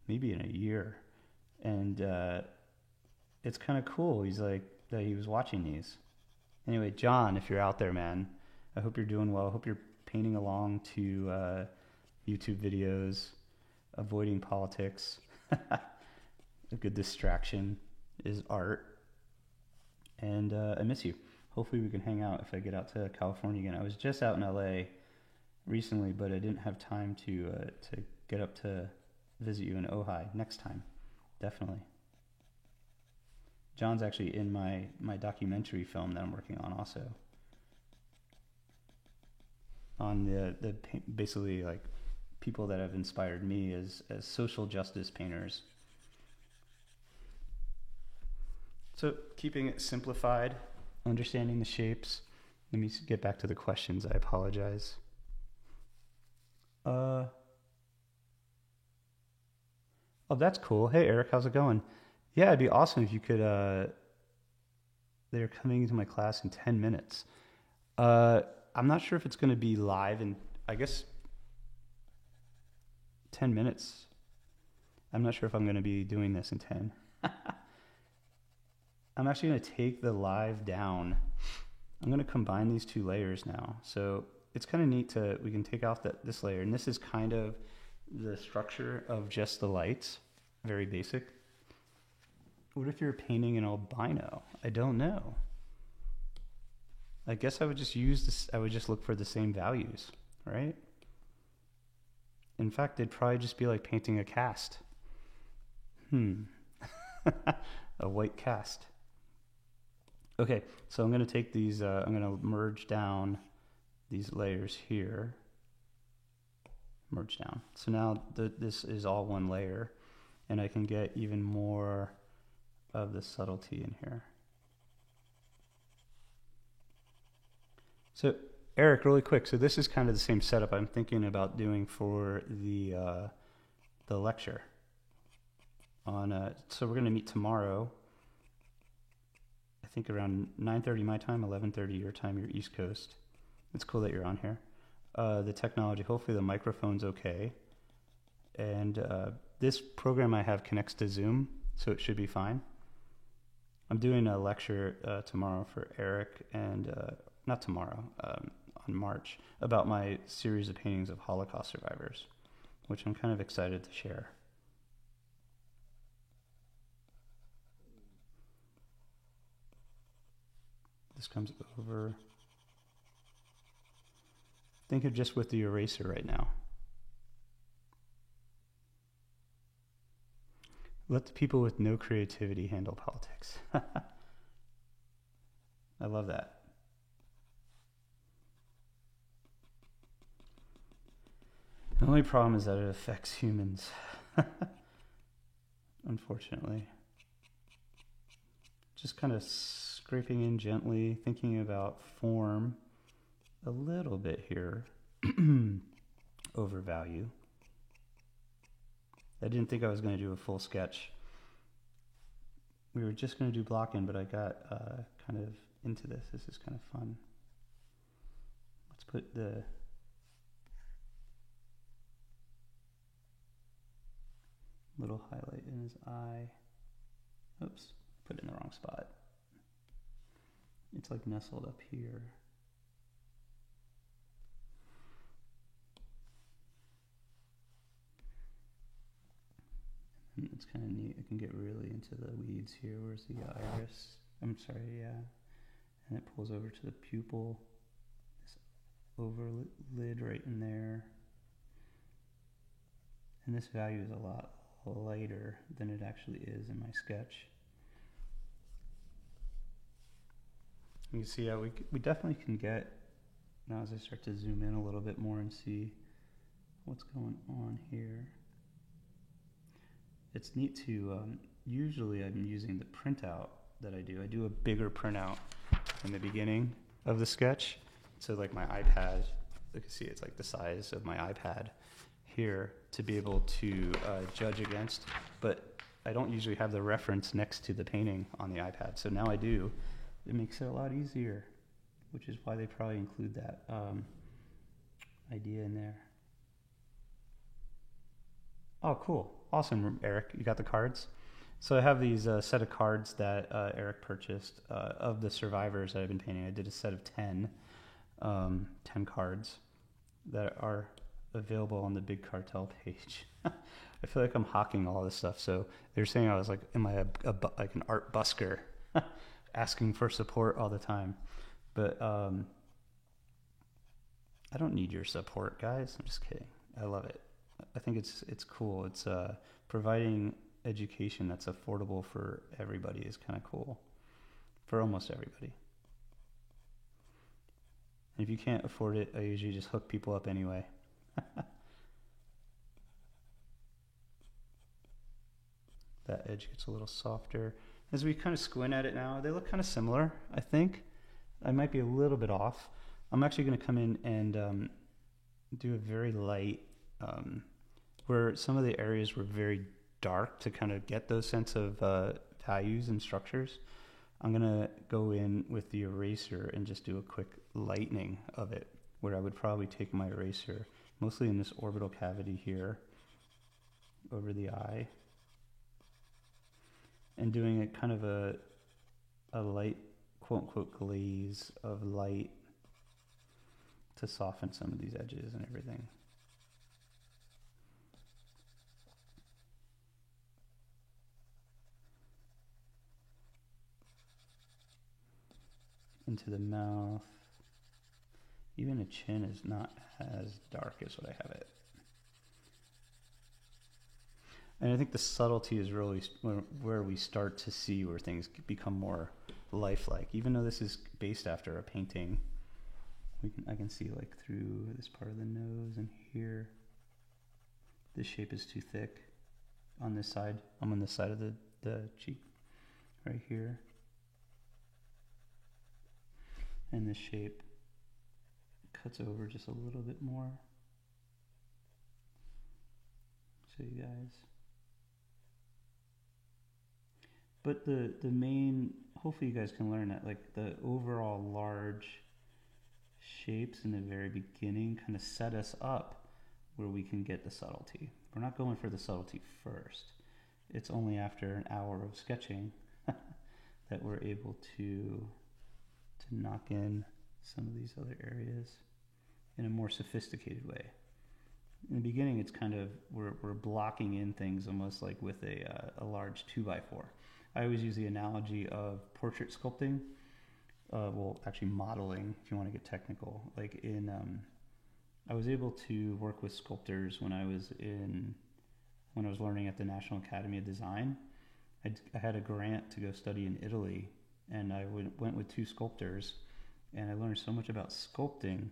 maybe in a year. And it's kind of cool. He's like, that he was watching these. Anyway, John, if you're out there, man, I hope you're doing well. I hope you're painting along to YouTube videos, avoiding politics. A good distraction is art. And I miss you. Hopefully we can hang out if I get out to California again. I was just out in LA recently, but I didn't have time to get up to visit you in Ojai. Next time, definitely. John's actually in my documentary film that I'm working on also. On the basically like people that have inspired me as social justice painters. So keeping it simplified, understanding the shapes. Let me get back to the questions. I apologize. Oh, that's cool. Hey, Eric, how's it going? Yeah, it'd be awesome if you could. They're coming into my class in 10 minutes. I'm not sure if it's going to be live in, I guess, 10 minutes. I'm not sure if I'm going to be doing this in 10. I'm actually going to take the live down. I'm going to combine these two layers now. So it's kind of neat we can take off this layer. And this is kind of the structure of just the lights. Very basic. What if you're painting an albino? I don't know. I guess I would just use this. I would just look for the same values, right? In fact, it'd probably just be like painting a cast. A white cast. Okay, so I'm going to take these, I'm going to merge down these layers here. Merge down. So now this is all one layer, and I can get even more of the subtlety in here. So Eric, really quick, so this is kind of the same setup I'm thinking about doing for the lecture. So we're going to meet tomorrow, I think around 9:30 my time, 11:30 your time, your East Coast. It's cool that you're on here. The technology, hopefully the microphone's okay. And this program I have connects to Zoom, so it should be fine. I'm doing a lecture tomorrow for Eric, and not tomorrow, on March, about my series of paintings of Holocaust survivors, which I'm kind of excited to share. This comes over. Think of just with the eraser right now. Let the people with no creativity handle politics. I love that. The only problem is that it affects humans. Unfortunately. Just kind of scraping in gently, thinking about form a little bit here. Over value. I didn't think I was going to do a full sketch. We were just going to do blocking, but I got kind of into this. This is kind of fun. Let's put the little highlight in his eye. Oops, put it in the wrong spot. It's like nestled up here. And it's kind of neat. I can get really into the weeds here. Where's the iris? I'm sorry, yeah. And it pulls over to the pupil. This overlid right in there. And this value is a lot lighter than it actually is in my sketch. You can see how we definitely can get, now as I start to zoom in a little bit more and see what's going on here. It's neat to, usually I'm using the printout that I do. I do a bigger printout in the beginning of the sketch. So like my iPad, you can see it's like the size of my iPad here to be able to judge against. But I don't usually have the reference next to the painting on the iPad. So now I do. It makes it a lot easier, which is why they probably include that idea in there. Oh, cool. Awesome, Eric. You got the cards? So I have these set of cards that Eric purchased of the survivors that I've been painting. I did a set of 10 cards that are available on the Big Cartel page. I feel like I'm hawking all this stuff. So they're saying I was like, am I like an art busker? asking for support all the time. But I don't need your support, guys. I'm just kidding. I love it. I think it's cool. It's providing education that's affordable for everybody is kind of cool, for almost everybody. And if you can't afford it, I usually just hook people up anyway. That edge gets a little softer. As we kind of squint at it now, they look kind of similar, I think. I might be a little bit off. I'm actually going to come in and do a very light, where some of the areas were very dark to kind of get those sense of values and structures. I'm going to go in with the eraser and just do a quick lightening of it, where I would probably take my eraser, mostly in this orbital cavity here, over the eye, and doing a kind of a light, quote-unquote, glaze of light to soften some of these edges and everything. Into the mouth. Even the chin is not as dark as what I have it. And I think the subtlety is really where we start to see where things become more lifelike. Even though this is based after a painting, I can see like through this part of the nose and here. This shape is too thick on this side. I'm on this side of the cheek, right here. And this shape cuts over just a little bit more. So you guys. But the main, hopefully you guys can learn that, like the overall large shapes in the very beginning kind of set us up where we can get the subtlety. We're not going for the subtlety first. It's only after an hour of sketching that we're able to knock in some of these other areas in a more sophisticated way. In the beginning, it's kind of, we're blocking in things almost like with a large 2x4. I always use the analogy of portrait sculpting, well, actually modeling, if you want to get technical. Like I was able to work with sculptors when I was learning at the National Academy of Design. I had a grant to go study in Italy, and I went with two sculptors, and I learned so much about sculpting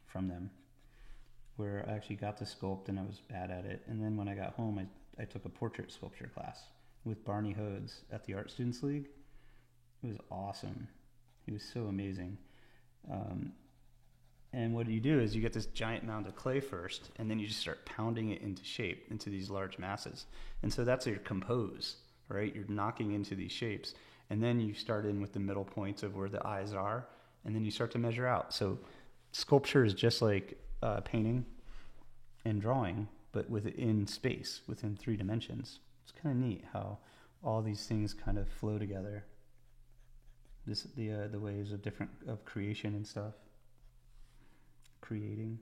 from them, where I actually got to sculpt and I was bad at it. And then when I got home, I took a portrait sculpture class with Barney Hodes at the Art Students League. It was awesome. He was so amazing. And what you do is you get this giant mound of clay first, and then you just start pounding it into shape, into these large masses. And so that's your compose, right? You're knocking into these shapes. And then you start in with the middle points of where the eyes are, and then you start to measure out. So sculpture is just like painting and drawing, but within space, within 3 dimensions. It's kind of neat how all these things kind of flow together. The ways of creation and stuff. Creating.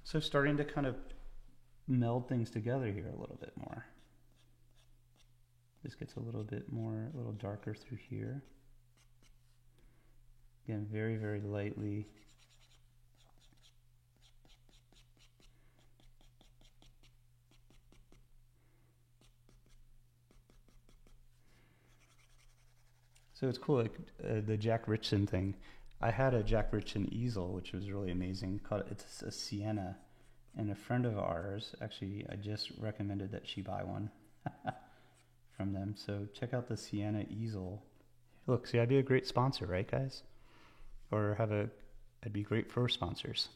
So starting to kind of meld things together here a little bit more. This gets a little darker through here. Again, very, very lightly. So it's cool, like the Jack Richson thing. I had a Jack Richson easel, which was really amazing. It's a Sienna. And a friend of ours, actually, I just recommended that she buy one from them. So check out the Sienna easel. Look, see, I'd be a great sponsor, right, guys? Or I'd be great for sponsors.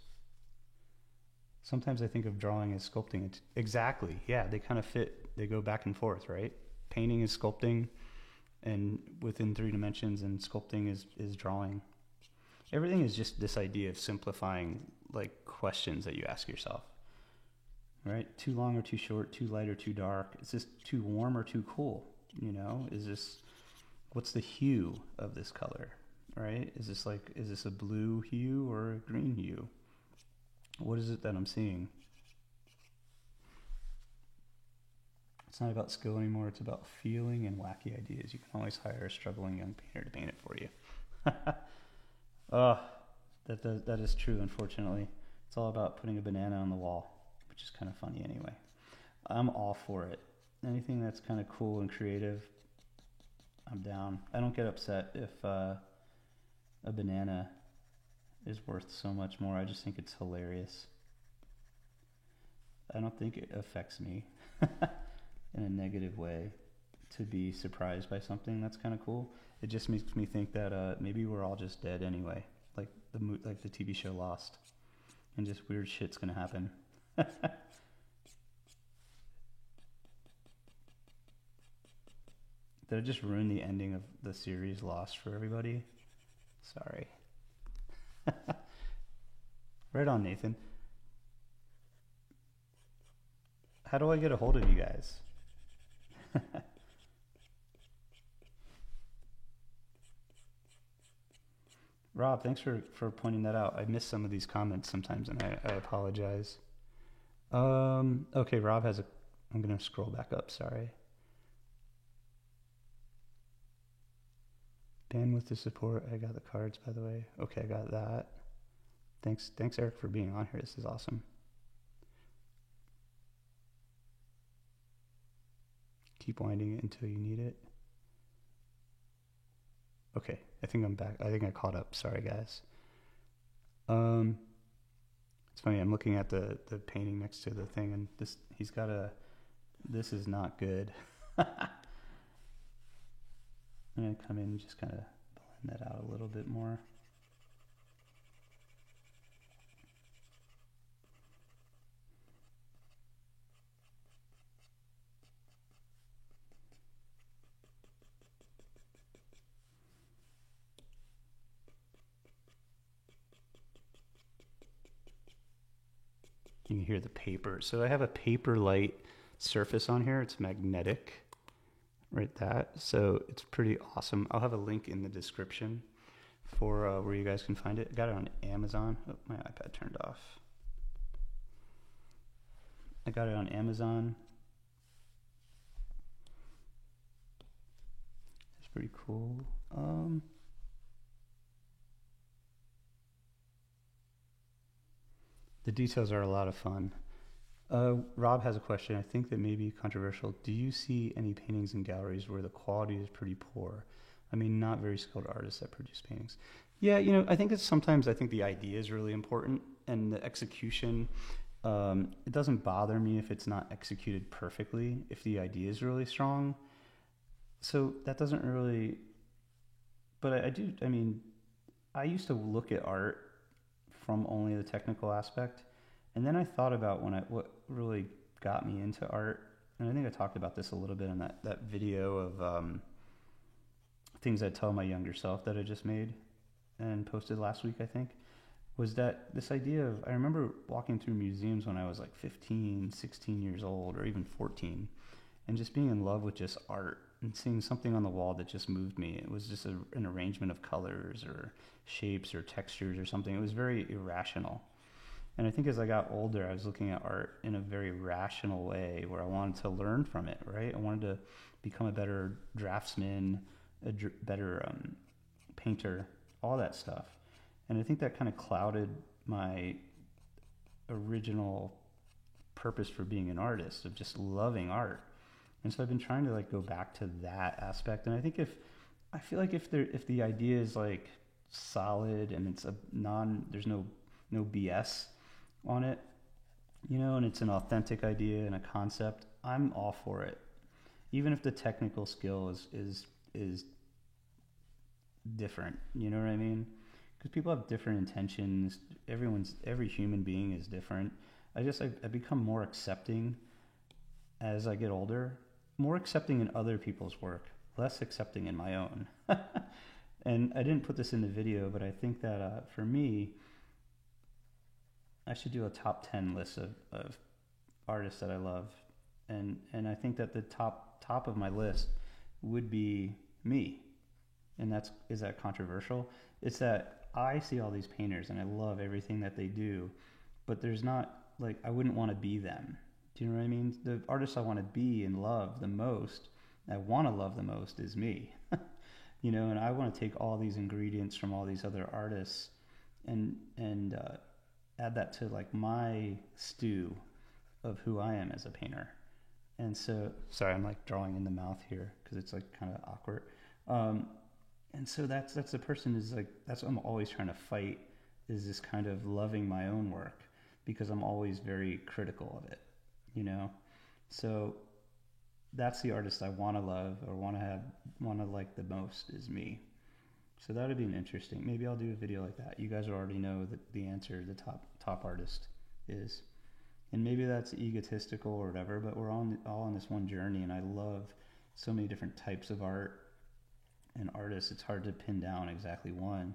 Sometimes I think of drawing as sculpting. Exactly, yeah, they kind of fit. They go back and forth, right? Painting is sculpting, and within 3 dimensions, and sculpting is drawing. Everything is just this idea of simplifying, like, questions that you ask yourself, right? Too long or too short, too light or too dark? Is this too warm or too cool? You know, what's the hue of this color, right? Is this a blue hue or a green hue? What is it that I'm seeing? It's not about skill anymore. It's about feeling and wacky ideas. You can always hire a struggling young painter to paint it for you. Oh, that is true, unfortunately. It's all about putting a banana on the wall, which is kind of funny anyway. I'm all for it. Anything that's kind of cool and creative, I'm down. I don't get upset if a banana is worth so much more. I just think it's hilarious. I don't think it affects me in a negative way to be surprised by something that's kind of cool. It just makes me think that maybe we're all just dead anyway, like the TV show Lost, and just weird shit's gonna happen. Did I just ruin the ending of the series Lost for everybody? Sorry. Right on, Nathan. How do I get a hold of you guys? Rob, thanks for pointing that out. I miss some of these comments sometimes, and I apologize. Okay, Rob has a... I'm going to scroll back up, sorry. Bandwidth to support. I got the cards, by the way. Okay, I got that. Thanks, Eric, for being on here. This is awesome. Keep winding it until you need it. Okay, I think I'm back. I think I caught up. Sorry, guys. It's funny. I'm looking at the painting next to the thing, and he's got a... This is not good. I'm going to come in and just kind of blend that out a little bit more. You can hear the paper. So I have a paper light surface on here. It's magnetic, right? That. So it's pretty awesome. I'll have a link in the description for where you guys can find it. I got it on Amazon. Oh, my iPad turned off. I got it on Amazon. It's pretty cool. The details are a lot of fun. Rob has a question. I think that may be controversial. Do you see any paintings in galleries where the quality is pretty poor? I mean, not very skilled artists that produce paintings. Yeah, I think it's sometimes, I think the idea is really important, and the execution, it doesn't bother me if it's not executed perfectly, if the idea is really strong. So that doesn't really, but I used to look at art from only the technical aspect. And then I thought about what really got me into art. And I think I talked about this a little bit in that video of things I'd tell my younger self that I just made and posted last week, I think, was that this idea of, I remember walking through museums when I was like 15, 16 years old, or even 14, and just being in love with just art and seeing something on the wall that just moved me. It was just an arrangement of colors or shapes or textures or something. It was very irrational. And I think as I got older, I was looking at art in a very rational way where I wanted to learn from it, right? I wanted to become a better draftsman, better painter, all that stuff. And I think that kind of clouded my original purpose for being an artist, of just loving art. And so I've been trying to go back to that aspect. And I think if the idea is solid and it's there's no BS on it, and it's an authentic idea and a concept, I'm all for it. Even if the technical skill is different, you know what I mean? Because people have different intentions. Every human being is different. I become more accepting as I get older, more accepting in other people's work, less accepting in my own. And I didn't put this in the video, but I think that for me, I should do a top 10 list of artists that I love. And I think that the top of my list would be me. And is that controversial? It's that I see all these painters and I love everything that they do, but there's not, I wouldn't want to be them. Do you know what I mean? The artist I want to be and love the most, I want to love the most, is me. And I want to take all these ingredients from all these other artists and add that to like my stew of who I am as a painter. And so, sorry, I'm like drawing in the mouth here because it's like kind of awkward. And so that's the person is like, that's what I'm always trying to fight, is this kind of loving my own work, because I'm always very critical of it, So that's the artist I want to love or want to like the most, is me. So that would be an interesting, maybe I'll do a video like that. You guys already know the answer, the top artist is. And maybe that's egotistical or whatever, but we're all on this one journey, and I love so many different types of art and artists. It's hard to pin down exactly one,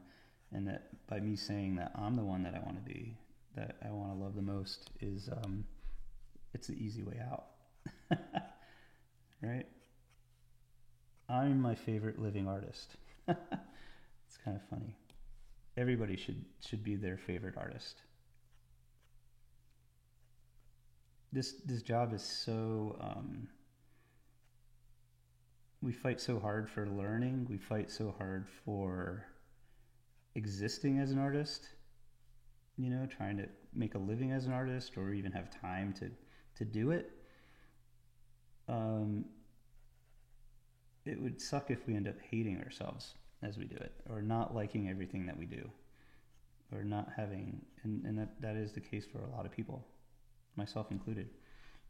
and that by me saying that I'm the one that I want to be, that I want to love the most, is it's the easy way out. Right? I'm my favorite living artist. It's kind of funny. Everybody should be their favorite artist. This job is so we fight so hard for learning. We fight so hard for existing as an artist. Trying to make a living as an artist, or even have time to do it. It would suck if we end up hating ourselves as we do it, or not liking everything that we do, or not having, and that is the case for a lot of people, myself included.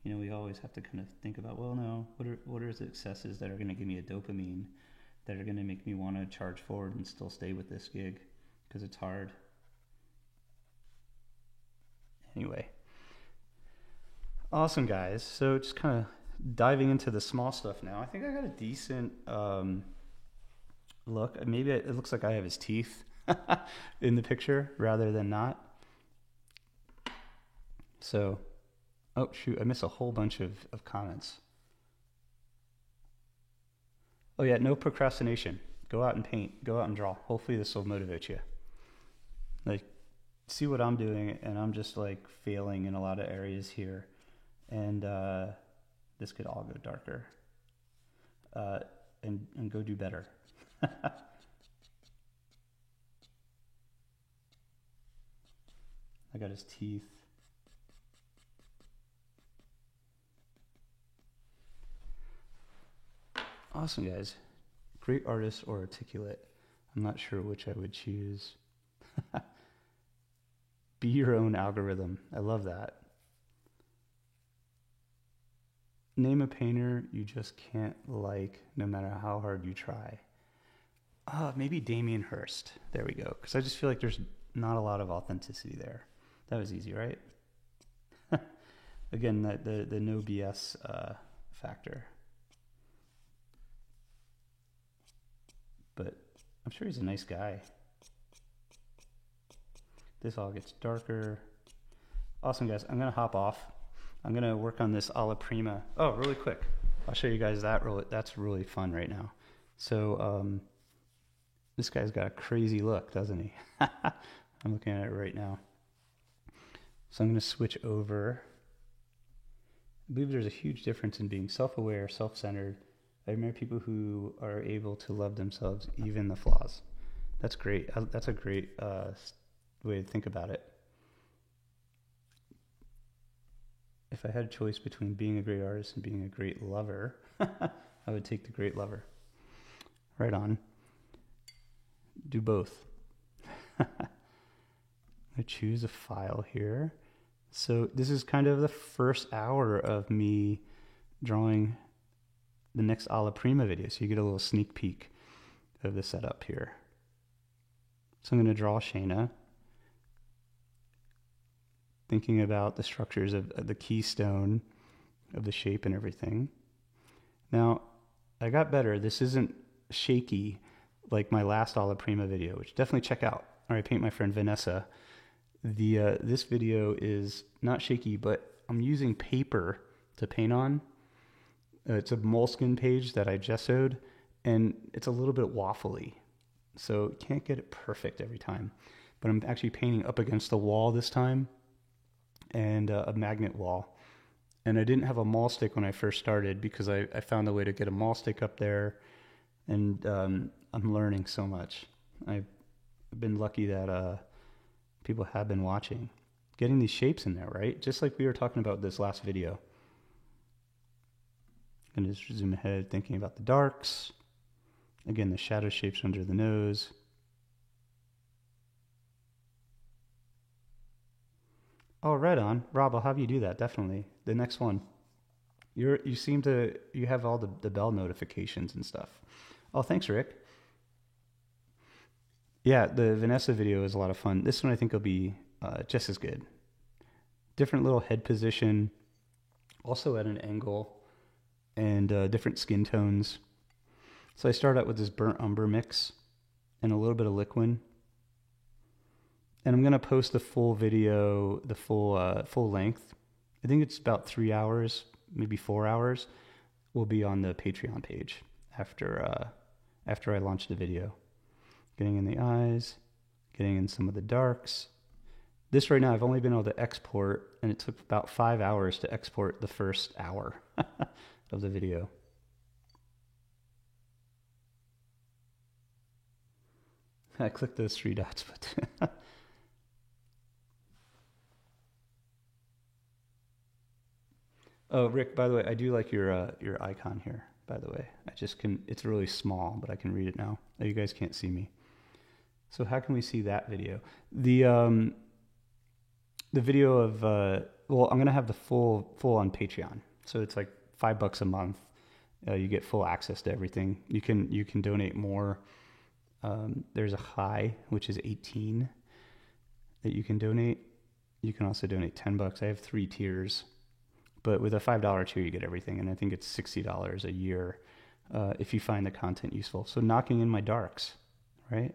We always have to kind of think about, well, no, what are the successes that are going to give me a dopamine, that are going to make me want to charge forward and still stay with this gig, because it's hard. Anyway, awesome, guys. So just kind of diving into the small stuff now. I think I got a decent look. Maybe it looks like I have his teeth in the picture rather than not. So, oh shoot, I missed a whole bunch of comments. Oh yeah, no procrastination. Go out and paint. Go out and draw. Hopefully this will motivate you. Like, see what I'm doing, and I'm just like failing in a lot of areas here. And this could all go darker. And go do better. I got his teeth. Awesome, guys. Great artist or articulate. I'm not sure which I would choose. Be your own algorithm. I love that. Name a painter you just can't like, no matter how hard you try. Maybe Damien Hirst. There we go. Because I just feel like there's not a lot of authenticity there. That was easy, right? Again, the no BS factor. But I'm sure he's a nice guy. This all gets darker. Awesome, guys. I'm going to hop off. I'm going to work on this Alla Prima. Oh, really quick. I'll show you guys that. That's really fun right now. So this guy's got a crazy look, doesn't he? I'm looking at it right now. So I'm going to switch over. I believe there's a huge difference in being self-aware, self-centered. I admire people who are able to love themselves, even the flaws. That's great. That's a great way to think about it. If I had a choice between being a great artist and being a great lover, I would take the great lover. Right on. Do both. I choose a file here. So this is kind of the first hour of me drawing the next Alla Prima video. So you get a little sneak peek of the setup here. So I'm going to draw Shayna, thinking about the structures of the keystone, of the shape and everything. Now, I got better. This isn't shaky like my last Alla Prima video, which definitely check out. All right, Paint My Friend Vanessa. This video is not shaky, but I'm using paper to paint on. It's a Moleskine page that I gessoed, and it's a little bit waffly, so can't get it perfect every time. But I'm actually painting up against the wall this time, and a magnet wall. And I didn't have a maul stick when I first started because I found a way to get a maul stick up there, and I'm learning so much. I've been lucky that people have been watching. Getting these shapes in there, right? Just like we were talking about this last video. I'm going to just zoom ahead, thinking about the darks. Again, the shadow shapes under the nose. Oh, right on. Rob, I'll have you do that, definitely. The next one. You have all the bell notifications and stuff. Oh, thanks, Rick. Yeah, the Vanessa video is a lot of fun. This one I think will be just as good. Different little head position, also at an angle, and different skin tones. So I start out with this burnt umber mix and a little bit of liquid. And I'm going to post the full video, the full length. I think it's about 3 hours, maybe 4 hours, will be on the Patreon page after I launch the video. Getting in the eyes, getting in some of the darks. This right now, I've only been able to export, and it took about 5 hours to export the first hour of the video. I clicked those 3 dots, but oh, Rick, by the way, I do like your icon here, by the way. It's really small, but I can read it now. Oh, you guys can't see me. So how can we see that video? The video of, well, I'm going to have the full on Patreon. So it's like $5 a month. You get full access to everything. You can donate more. There's a high, which is 18 that you can donate. You can also donate $10. I have 3 tiers. But with a $5 tier, you get everything. And I think it's $60 a year if you find the content useful. So knocking in my darks, right?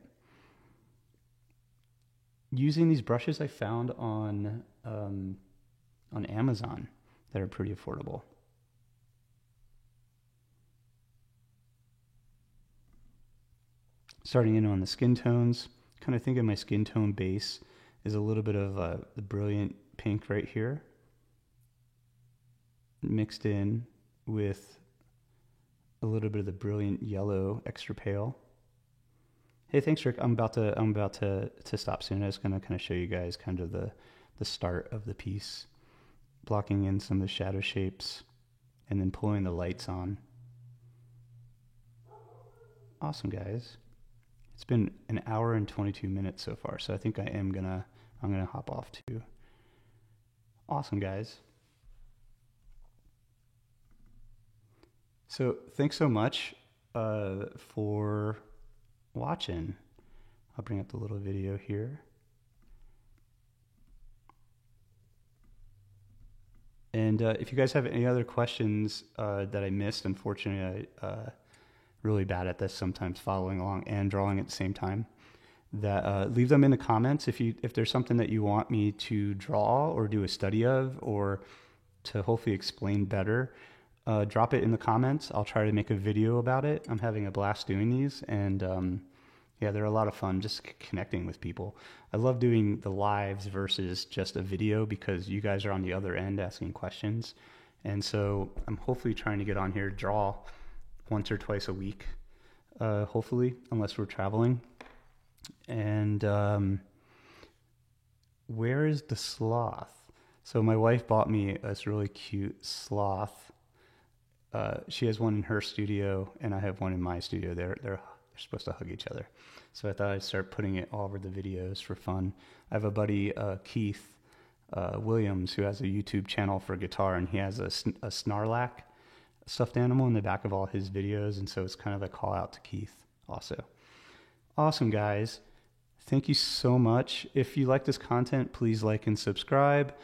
Using these brushes I found on Amazon that are pretty affordable. Starting in on the skin tones, kind of think of my skin tone base is a little bit of the brilliant pink right here, mixed in with a little bit of the brilliant yellow, extra pale. Hey, thanks, Rick. I'm about to stop soon. I was going to kind of show you guys kind of the start of the piece, blocking in some of the shadow shapes, and then pulling the lights on. Awesome, guys. It's been an hour and 22 minutes so far, so I think I'm gonna hop off too. Awesome, guys. So thanks so much for watching. I'll bring up the little video here. And if you guys have any other questions that I missed, unfortunately, really bad at this sometimes, following along and drawing at the same time, that leave them in the comments. If there's something that you want me to draw or do a study of, or to hopefully explain better, drop it in the comments. I'll try to make a video about it. I'm having a blast doing these, and yeah, they're a lot of fun just connecting with people. I love doing the lives versus just a video because you guys are on the other end asking questions. And so I'm hopefully trying to get on here, draw once or twice a week, hopefully, unless we're traveling. And where is the sloth? So my wife bought me this really cute sloth. She has one in her studio, and I have one in my studio. They're supposed to hug each other. So I thought I'd start putting it all over the videos for fun. I have a buddy, Keith Williams, who has a YouTube channel for guitar, and he has a Snarlack stuffed animal in the back of all his videos, and so it's kind of a call out to Keith also. Awesome, guys. Thank you so much. If you like this content, please like and subscribe.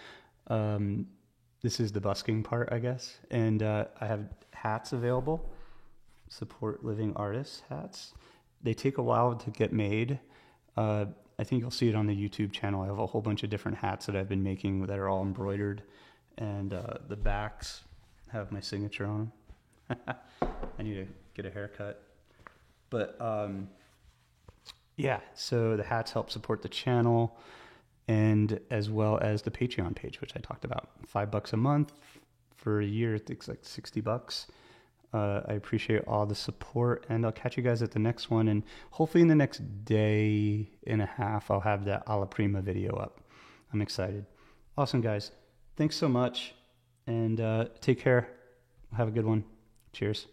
This is the busking part, I guess. And I have hats available. Support Living Artists hats. They take a while to get made. I think you'll see it on the YouTube channel. I have a whole bunch of different hats that I've been making that are all embroidered. And the backs have my signature on them. I need to get a haircut. But yeah, so the hats help support the channel, and as well as the Patreon page, which I talked about. $5 a month for a year. I think it's like $60. I appreciate all the support, and I'll catch you guys at the next one. And hopefully in the next day and a half, I'll have that Alla Prima video up. I'm excited. Awesome, guys. Thanks so much, and take care. Have a good one. Cheers.